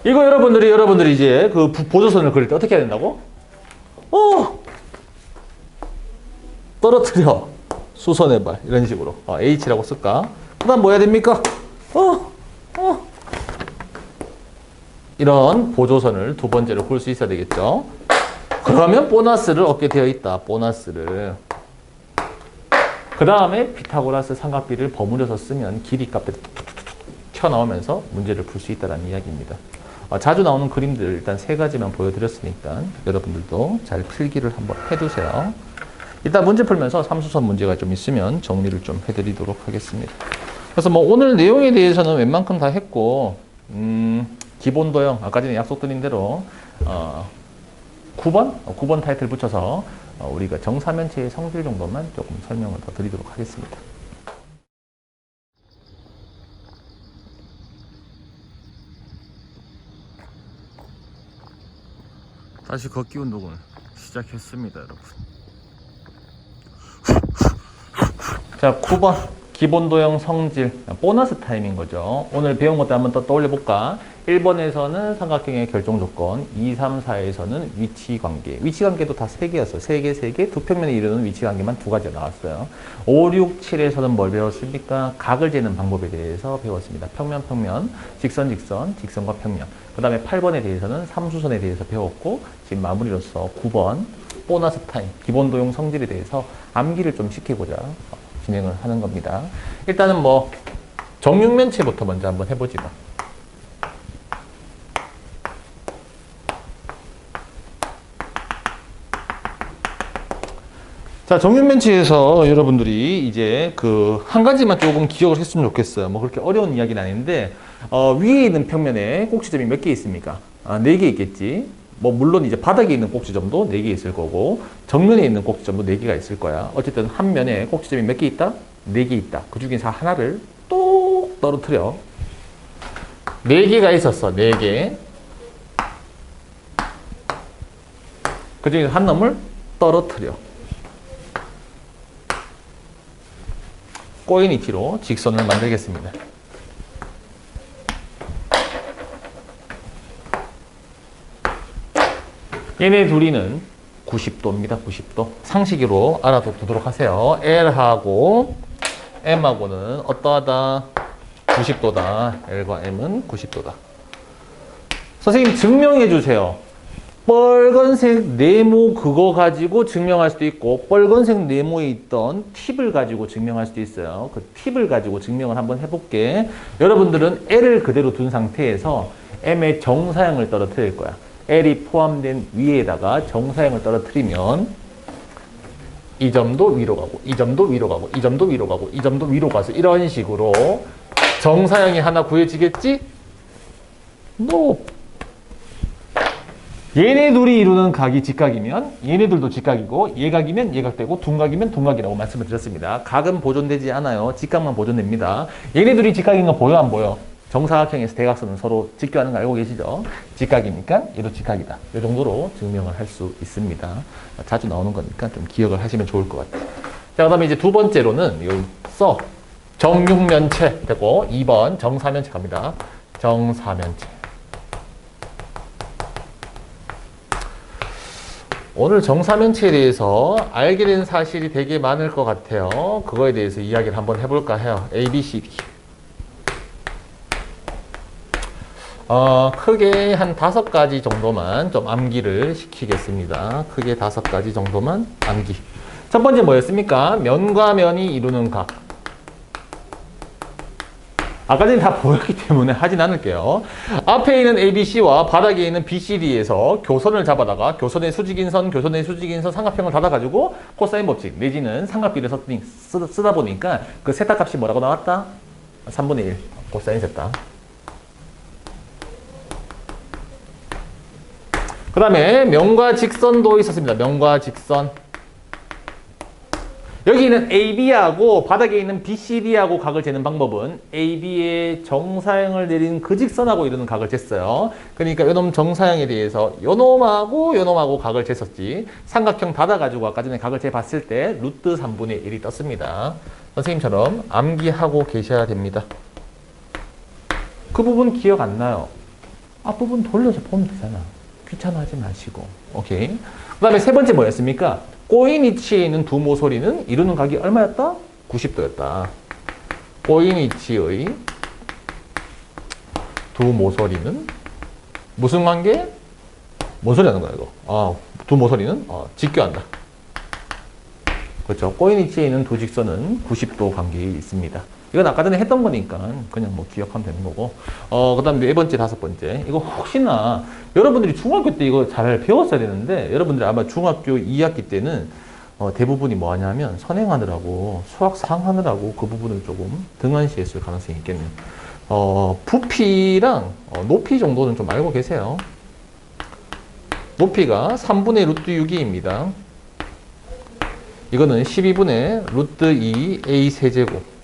이거 여러분들이 이제 그 보조선을 그릴 때 어떻게 해야 된다고? 떨어뜨려. 수선의 발 이런 식으로 H라고 쓸까? 그 다음 뭐 해야 됩니까? 이런 보조선을 두 번째로 볼 수 있어야 되겠죠. 그러면 보너스를 얻게 되어 있다. 보너스를. 그 다음에 피타고라스 삼각비를 버무려서 쓰면 길이 값에 튀어나오면서 문제를 풀 수 있다는 이야기입니다. 자주 나오는 그림들 일단 세 가지만 보여드렸으니까 여러분들도 잘 필기를 한번 해두세요. 일단 문제 풀면서 삼수선 문제가 좀 있으면 정리를 좀 해드리도록 하겠습니다. 그래서 뭐 오늘 내용에 대해서는 웬만큼 다 했고 기본 도형 아까 전에 약속드린 대로 9번 타이틀 붙여서 우리가 정사면체의 성질 정도만 조금 설명을 더 드리도록 하겠습니다. 다시 걷기 운동을 시작했습니다, 여러분. 자, 9번 기본 도형 성질 보너스 타임인 거죠. 오늘 배운 것들 한번 더 떠올려 볼까? 1번에서는 삼각형의 결정 조건, 2, 3, 4에서는 위치 관계. 위치 관계도 다 3개였어요. 3개. 두 평면에 이루는 위치 관계만 2가지가 나왔어요. 5, 6, 7에서는 뭘 배웠습니까? 각을 재는 방법에 대해서 배웠습니다. 평면, 직선, 직선과 평면. 그 다음에 8번에 대해서는 삼수선에 대해서 배웠고, 지금 마무리로서 9번 보너스 타임, 기본 도형 성질에 대해서 암기를 좀 시키고자 진행을 하는 겁니다. 일단은 뭐 정육면체부터 먼저 한번 해보지 뭐. 자, 정육면체에서 여러분들이 이제 그 한 가지만 조금 기억을 했으면 좋겠어요. 뭐 그렇게 어려운 이야기는 아닌데 위에 있는 평면에 꼭지점이 몇 개 있습니까? 4개 있겠지. 뭐 물론 이제 바닥에 있는 꼭지점도 4개 있을 거고 정면에 있는 꼭지점도 4개가 있을 거야. 어쨌든 한 면에 꼭지점이 몇 개 있다? 4개 있다. 그 중에서 하나를 똑 떨어뜨려. 4개가 있었어. 4개. 그 중에 한 놈을 떨어뜨려. 꼬인 위치로 직선을 만들겠습니다. 얘네 둘이는 90도입니다. 90도. 상식으로 알아두도록 하세요. L하고 M하고는 어떠하다? 90도다. L과 M은 90도다. 선생님 증명해 주세요. 빨간색 네모 그거 가지고 증명할 수도 있고 빨간색 네모에 있던 팁을 가지고 증명할 수도 있어요. 그 팁을 가지고 증명을 한번 해볼게. 여러분들은 L을 그대로 둔 상태에서 M의 정사형을 떨어뜨릴 거야. L이 포함된 위에다가 정사형을 떨어뜨리면 이 점도 위로 가고 이 점도 위로 가고 이 점도 위로 가고 이 점도 위로 가서 이런 식으로 정사형이 하나 구해지겠지? No. 얘네 둘이 이루는 각이 직각이면 얘네들도 직각이고 얘각이면 얘각되고 둔각이면 둔각이라고 말씀을 드렸습니다. 각은 보존되지 않아요. 직각만 보존됩니다. 얘네 둘이 직각인 거 보여 안 보여? 정사각형에서 대각선은 서로 직교하는 거 알고 계시죠? 직각이니까 얘도 직각이다. 이 정도로 증명을 할 수 있습니다. 자주 나오는 거니까 좀 기억을 하시면 좋을 것 같아요. 자, 그 다음에 이제 두 번째로는 이거 써. 정육면체 되고 2번 정사면체 갑니다. 정사면체. 오늘 정사면체에 대해서 알게 된 사실이 되게 많을 것 같아요. 그거에 대해서 이야기를 한번 해볼까 해요. A, B, C, D. 크게 한 5가지 정도만 좀 암기를 시키겠습니다. 크게 5가지 정도만 암기. 첫 번째 뭐였습니까? 면과 면이 이루는 각. 아까 전에 다 보였기 때문에 하진 않을게요. 앞에 있는 ABC와 바닥에 있는 BCD에서 교선을 잡아다가 교선의 수직인 선, 교선의 수직인 선 삼각형을 닫아가지고 코사인 법칙 내지는 삼각비를 쓰다 보니까 그 세타 값이 뭐라고 나왔다? 3분의 1 코사인 세타. 그 다음에 면과 직선도 있었습니다. 면과 직선. 여기 있는 AB하고 바닥에 있는 BCD하고 각을 재는 방법은 AB의 정사형을 내린 그 직선하고 이루는 각을 쟀어요. 그러니까 요놈 정사형에 대해서 요놈하고 각을 쟀었지. 삼각형 닫아가지고 아까 전에 각을 재봤을 때 루트 3분의 1이 떴습니다. 선생님처럼 암기하고 계셔야 됩니다. 그 부분 기억 안 나요? 앞부분 돌려서 보면 되잖아. 귀찮아하지 마시고. 오케이. 그 다음에 세 번째 뭐였습니까? 꼬인 위치에 있는 두 모서리는 이루는 각이 얼마였다? 90도였다. 꼬인 위치의 두 모서리는 무슨 관계? 뭔 소리 하는 거야 이거? 두 모서리는 직교한다. 그렇죠. 꼬인 위치에 있는 두 직선은 90도 관계에 있습니다. 이건 아까 전에 했던 거니까 그냥 뭐 기억하면 되는 거고. 그 다음 네 번째, 다섯 번째. 이거 혹시나 여러분들이 중학교 때 이거 잘 배웠어야 되는데 여러분들이 아마 중학교 2학기 때는 대부분이 뭐 하냐면 선행하느라고 수학 상하느라고 그 부분을 조금 등한시했을 가능성이 있겠네요. 부피랑 높이 정도는 좀 알고 계세요. 높이가 3분의 루트 6이입니다. 이거는 12분의 루트 2 a 세제곱.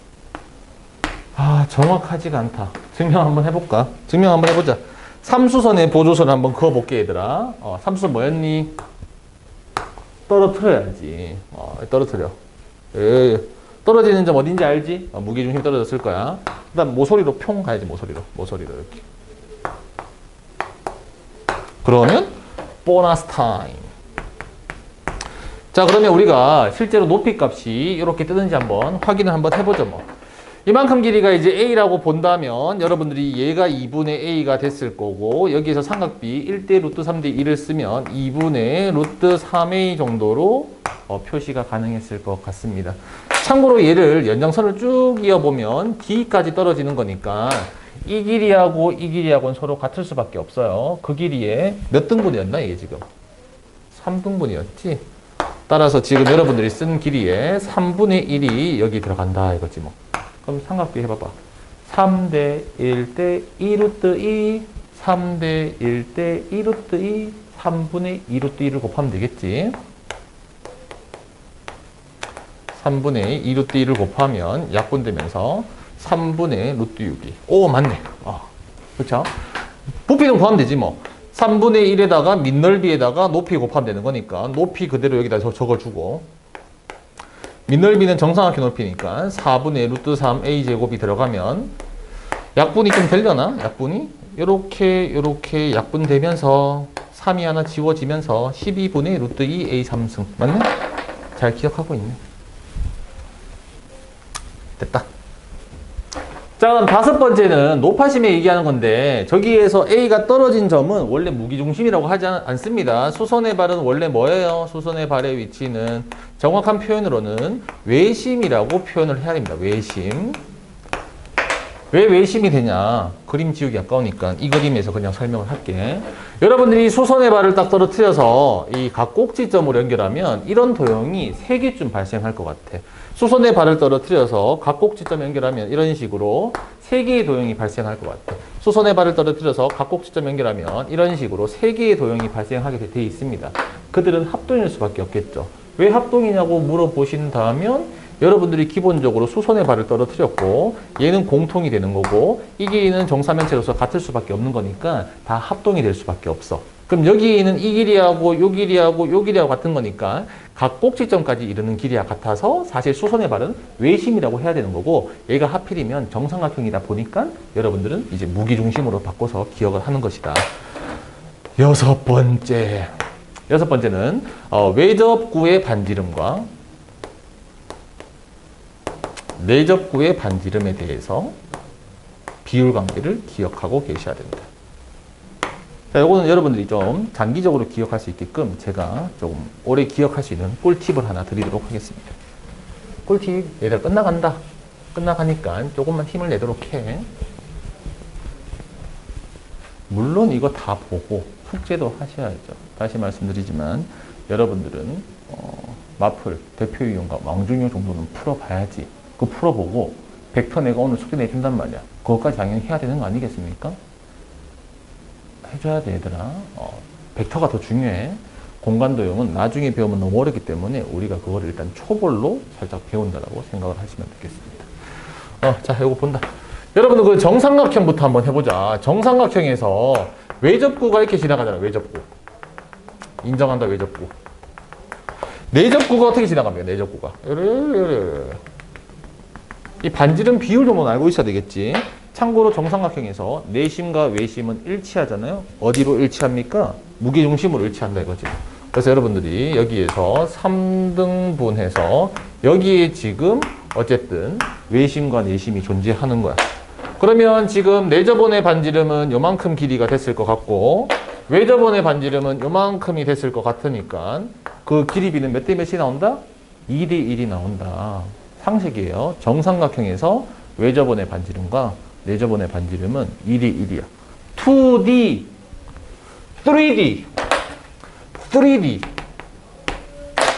정확하지가 않다. 증명 한번 해볼까? 증명 한번 해보자. 삼수선에 보조선을 한번 그어볼게 얘들아. 삼수선 뭐였니? 떨어뜨려야지. 떨어뜨려. 떨어지는 점 어딘지 알지? 무게중심이 떨어졌을 거야. 그 다음 모서리로 평 가야지. 모서리로 이렇게. 그러면 보너스 타임. 자, 그러면 우리가 실제로 높이 값이 이렇게 뜨는지 한번 확인을 한번 해보죠 뭐. 이만큼 길이가 이제 A라고 본다면 여러분들이 얘가 2분의 A가 됐을 거고 여기에서 삼각비 1대 루트 3대 1을 쓰면 2분의 루트 3A 정도로 표시가 가능했을 것 같습니다. 참고로 얘를 연장선을 쭉 이어보면 D까지 떨어지는 거니까 이 길이하고는 서로 같을 수밖에 없어요. 그 길이에 몇 등분이었나 이게 지금? 3등분이었지? 따라서 지금 여러분들이 쓴 길이에 3분의 1이 여기 들어간다 이거지 뭐. 그럼 삼각비 해봐봐. 3대 1대 2 루트 2, 3대 1대 2 루트 2, 3분의 2 루트 2를 곱하면 되겠지. 3분의 2 루트 2를 곱하면 약분되면서 3분의 루트 6이. 오, 맞네. 그렇죠? 부피는 구하면 되지 뭐. 3분의 1에다가 밑넓이에다가 높이 곱하면 되는 거니까 높이 그대로 여기다 적어주고 밑넓이는 정삼각형 높이니까 4분의 루트 3 a제곱이 들어가면 약분이 좀 되려나? 약분이? 요렇게 약분되면서 3이 하나 지워지면서 12분의 루트 2 a 3승 맞네? 잘 기억하고 있네. 됐다. 자, 그럼 다섯 번째는 높아심에 얘기하는 건데 저기에서 A가 떨어진 점은 원래 무기중심이라고 하지 않습니다. 수선의 발은 원래 뭐예요? 수선의 발의 위치는 정확한 표현으로는 외심이라고 표현을 해야 됩니다. 외심. 왜 외심이 되냐? 그림 지우기 아까우니까 이 그림에서 그냥 설명을 할게. 여러분들이 수선의 발을 딱 떨어뜨려서 이 각 꼭지점으로 연결하면 이런 도형이 3개쯤 발생할 것 같아. 수선의 발을 떨어뜨려서 각 꼭지점 연결하면 이런 식으로 3개의 도형이 발생할 것 같아. 수선의 발을 떨어뜨려서 각 꼭지점 연결하면 이런 식으로 3개의 도형이 발생하게 돼 있습니다. 그들은 합동일 수밖에 없겠죠. 왜 합동이냐고 물어보신다면 여러분들이 기본적으로 수선의 발을 떨어뜨렸고 얘는 공통이 되는 거고 이 길이는 정사면체로서 같을 수밖에 없는 거니까 다 합동이 될 수밖에 없어. 그럼 여기는 이 길이하고 요 길이하고 요 길이하고 같은 거니까 각 꼭지점까지 이르는 길이와 같아서 사실 수선의 발은 외심이라고 해야 되는 거고 얘가 하필이면 정삼각형이다 보니까 여러분들은 이제 무기중심으로 바꿔서 기억을 하는 것이다. 여섯 번째는 외접구의 반지름과 내접구의 반지름에 대해서 비율 관계를 기억하고 계셔야 된다. 자, 요거는 여러분들이 좀 장기적으로 기억할 수 있게끔 제가 조금 오래 기억할 수 있는 꿀팁을 하나 드리도록 하겠습니다. 꿀팁, 얘들 끝나간다. 끝나가니까 조금만 힘을 내도록 해. 물론 이거 다 보고 숙제도 하셔야죠. 다시 말씀드리지만 여러분들은 마플, 대표이용과 왕중용 정도는 풀어봐야지. 그거 풀어보고 벡터 내가 오늘 숙제 내준단 말이야. 그것까지 당연히 해야 되는 거 아니겠습니까? 해줘야 돼, 얘들아. 벡터가 더 중요해. 공간도형은 나중에 배우면 너무 어렵기 때문에 우리가 그거를 일단 초벌로 살짝 배운다라고 생각을 하시면 되겠습니다. 자, 이거 본다. 여러분들 그 정삼각형부터 한번 해보자. 정삼각형에서 외접구가 이렇게 지나가잖아, 외접구. 인정한다, 외접구. 내접구가 어떻게 지나갑니까, 내접구가? 이 반지름 비율 정도는 알고 있어야 되겠지. 참고로 정삼각형에서 내심과 외심은 일치하잖아요. 어디로 일치합니까? 무게중심으로 일치한다 이거지. 그래서 여러분들이 여기에서 3등분해서 여기에 지금 어쨌든 외심과 내심이 존재하는 거야. 그러면 지금 내접원의 반지름은 요만큼 길이가 됐을 것 같고 외접원의 반지름은 요만큼이 됐을 것 같으니까 그 길이비는 몇 대 몇이 나온다? 2대 1이 나온다. 상식이에요. 정삼각형에서 외접원의 반지름과 내접원의 반지름은 2대 1이야. 2D, 3D.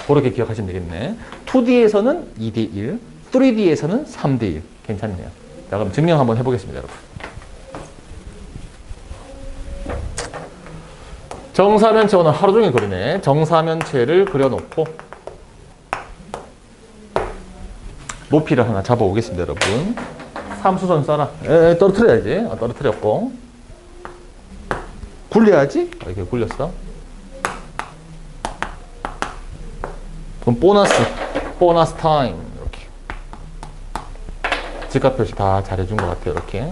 그렇게 기억하시면 되겠네. 2D에서는 2대 1, 3D에서는 3대 1. 괜찮네요. 자, 그럼 증명 한번 해보겠습니다, 여러분. 정사면체 오늘 하루 종일 그리네. 정사면체를 그려놓고 높이를 하나 잡아오겠습니다, 여러분. 삼수선 써라. 떨어뜨려야지. 떨어뜨렸고. 굴려야지. 이렇게 굴렸어. 그럼 보너스 타임. 이렇게. 직각 표시 다 잘해준 것 같아요, 이렇게.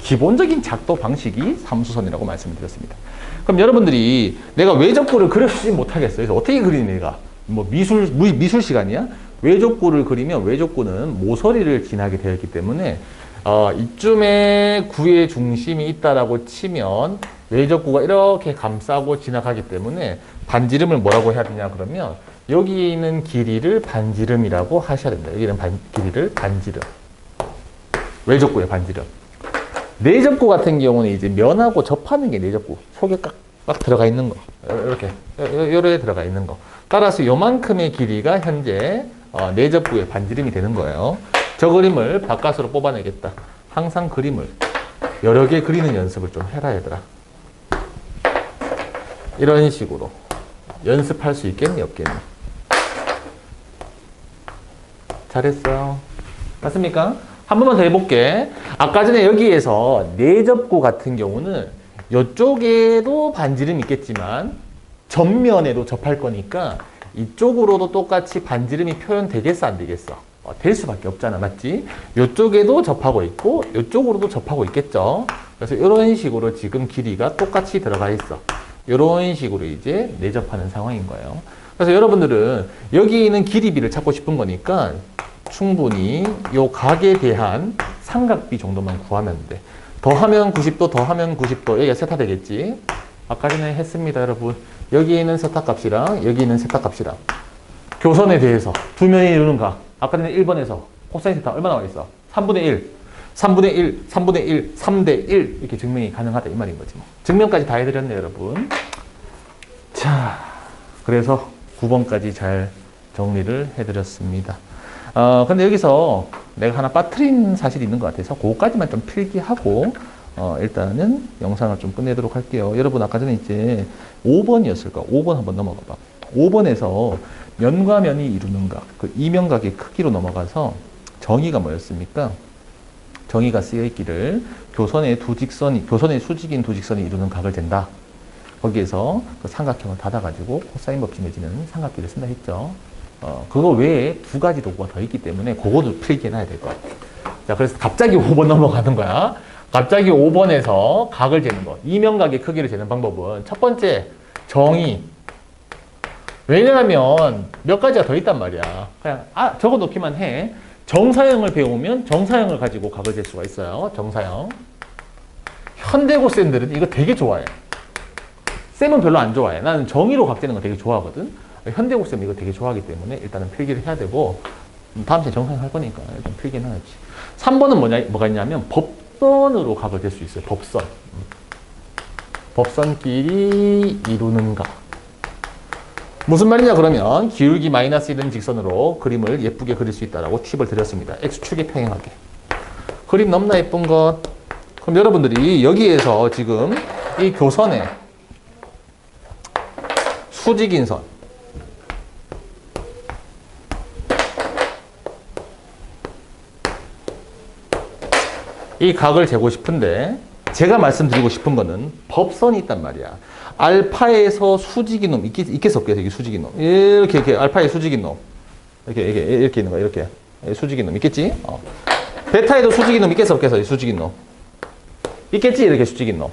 기본적인 작도 방식이 삼수선이라고 말씀드렸습니다. 그럼 여러분들이 내가 외접구를 그려주지 못하겠어요. 그래서 어떻게 그리니 내가? 뭐 미술 시간이야? 외접구를 그리면 외접구는 모서리를 지나게 되어 있기 때문에 이쯤에 구의 중심이 있다라고 치면 외접구가 이렇게 감싸고 지나가기 때문에 반지름을 뭐라고 해야 되냐 그러면 여기 있는 길이를 반지름이라고 하셔야 됩니다. 여기 있는 길이를 반지름. 외접구의 반지름. 내접구 같은 경우는 이제 면하고 접하는 게 내접구. 속에 꽉 들어가 있는 거. 이렇게 요래 들어가 있는 거. 따라서 요만큼의 길이가 현재 내접구의 반지름이 되는 거예요. 저 그림을 바깥으로 뽑아내겠다. 항상 그림을 여러 개 그리는 연습을 좀 해라, 얘들아. 이런 식으로 연습할 수 있겠니, 없겠니? 잘했어요. 맞습니까? 한 번만 더 해볼게. 아까 전에 여기에서 내접구 같은 경우는 이쪽에도 반지름이 있겠지만 전면에도 접할 거니까 이쪽으로도 똑같이 반지름이 표현되겠어, 안 되겠어? 될 수밖에 없잖아, 맞지? 이쪽에도 접하고 있고 이쪽으로도 접하고 있겠죠. 그래서 이런 식으로 지금 길이가 똑같이 들어가 있어. 이런 식으로 이제 내접하는 상황인 거예요. 그래서 여러분들은 여기 있는 길이비를 찾고 싶은 거니까 충분히 이 각에 대한 삼각비 정도만 구하면 돼. 더하면 90도, 더하면 90도. 여기가 세타 되겠지? 아까 전에 했습니다, 여러분. 여기 있는 세타 값이랑 여기 있는 세타 값이랑 교선에 대해서 두 면이 이루는 각. 아까 전에 1번에서 코사인 세타 얼마 나와 있어? 3분의 1, 3분의 1, 3분의 1, 3대 1 이렇게 증명이 가능하다 이 말인 거지. 뭐. 증명까지 다 해드렸네, 여러분. 자, 그래서 9번까지 잘 정리를 해드렸습니다. 근데 여기서 내가 하나 빠뜨린 사실이 있는 것 같아서 그거까지만 좀 필기하고 일단은 영상을 좀 끝내도록 할게요. 여러분 아까 전에 이제 5번이었을 까 5번 한번 넘어가 봐. 5번에서 면과 면이 이루는 각, 그 이면각의 크기로 넘어가서 정의가 뭐였습니까? 정의가 쓰여 있기를 교선의 수직인 두 직선이 이루는 각을 잰다. 거기에서 그 삼각형을 닫아가지고 코사인 법칙 내지는 삼각비를 쓴다 했죠. 그거 외에 두 가지 도구가 더 있기 때문에 그거도 필기해놔야 될 것 같아요. 자, 그래서 갑자기 5번 넘어가는 거야. 갑자기 5번에서 각을 재는 거. 이면각의 크기를 재는 방법은 첫 번째, 정의. 왜냐하면 몇 가지가 더 있단 말이야. 그냥, 적어 놓기만 해. 정사형을 배우면 정사형을 가지고 각을 잴 수가 있어요. 정사형. 현대고쌤들은 이거 되게 좋아해. 쌤은 별로 안 좋아해. 나는 정의로 각 재는 거 되게 좋아하거든. 현대고쌤 이거 되게 좋아하기 때문에 일단은 필기를 해야 되고 다음 시간에 정사형 할 거니까 일단 필기는 해야지. 3번은 뭐가 있냐면 법선으로 각을 잴 수 있어요. 법선. 법선끼리 이루는 각. 무슨 말이냐 그러면 기울기 마이너스 1은 직선으로 그림을 예쁘게 그릴 수 있다라고 팁을 드렸습니다. X축에 평행하게. 그림 너무나 예쁜 것. 그럼 여러분들이 여기에서 지금 이 교선에 수직인 선 이 각을 재고 싶은데 제가 말씀드리고 싶은 거는 법선이 있단 말이야. 알파에서 수직인 놈 있겠어 없겠어? 이게 수직인 놈 이렇게 알파에 수직인 놈 이렇게 있는 거야. 이렇게 수직인 놈 있겠지? 베타에도 수직인 놈 있겠어 없겠어? 수직인 놈 있겠지? 이렇게 수직인 놈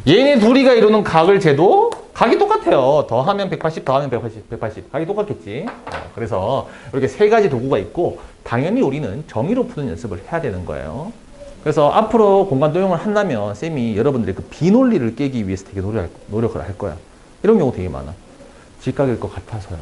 얘네 둘이가 이루는 각을 재도 각이 똑같아요. 더하면 180, 더하면 180 각이 똑같겠지. 그래서 이렇게 세 가지 도구가 있고 당연히 우리는 정의로 푸는 연습을 해야 되는 거예요. 그래서 앞으로 공간 도형을 한다면 쌤이 여러분들의 그 비논리를 깨기 위해서 되게 노력을 할 거야. 이런 경우 되게 많아. 직각일 것 같아서요.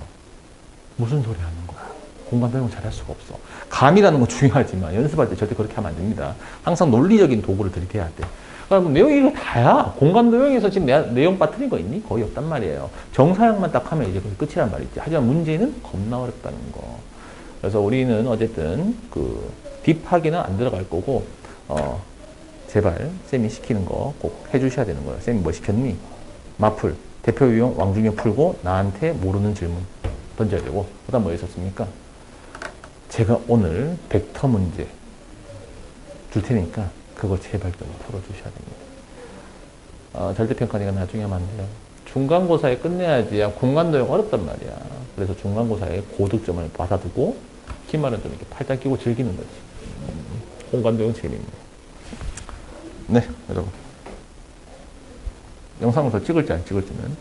무슨 소리 하는 거야? 공간 도형을 잘할 수가 없어. 감이라는 건 중요하지만 연습할 때 절대 그렇게 하면 안 됩니다. 항상 논리적인 도구를 들이대야 돼. 그럼 내용이 이거 다야. 공간 도형에서 지금 내용 빠뜨린 거 있니? 거의 없단 말이에요. 정사형만 딱 하면 이제 끝이란 말이지. 하지만 문제는 겁나 어렵다는 거. 그래서 우리는 어쨌든 그 딥하게는 안 들어갈 거고 제발 쌤이 시키는 거 꼭 해주셔야 되는 거예요. 쌤이 뭐 시켰니? 마풀, 대표 유형, 왕중형 풀고 나한테 모르는 질문 던져야 되고 그 다음 뭐 있었습니까? 제가 오늘 벡터 문제 줄 테니까 그거 제발 좀 풀어주셔야 됩니다. 절대평가니까 나중에 하면 안 돼요. 중간고사에 끝내야지. 공간 도형 어렵단 말이야. 그래서 중간고사에 고득점을 받아두고 기말은 좀 이렇게 팔짱 끼고 즐기는 거지. 공간 도형 재미있네. 네, 여러분. 영상을 더 찍을지 안 찍을지는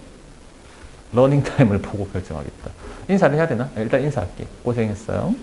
러닝타임을 보고 결정하겠다. 인사를 해야 되나? 일단 인사할게. 고생했어요.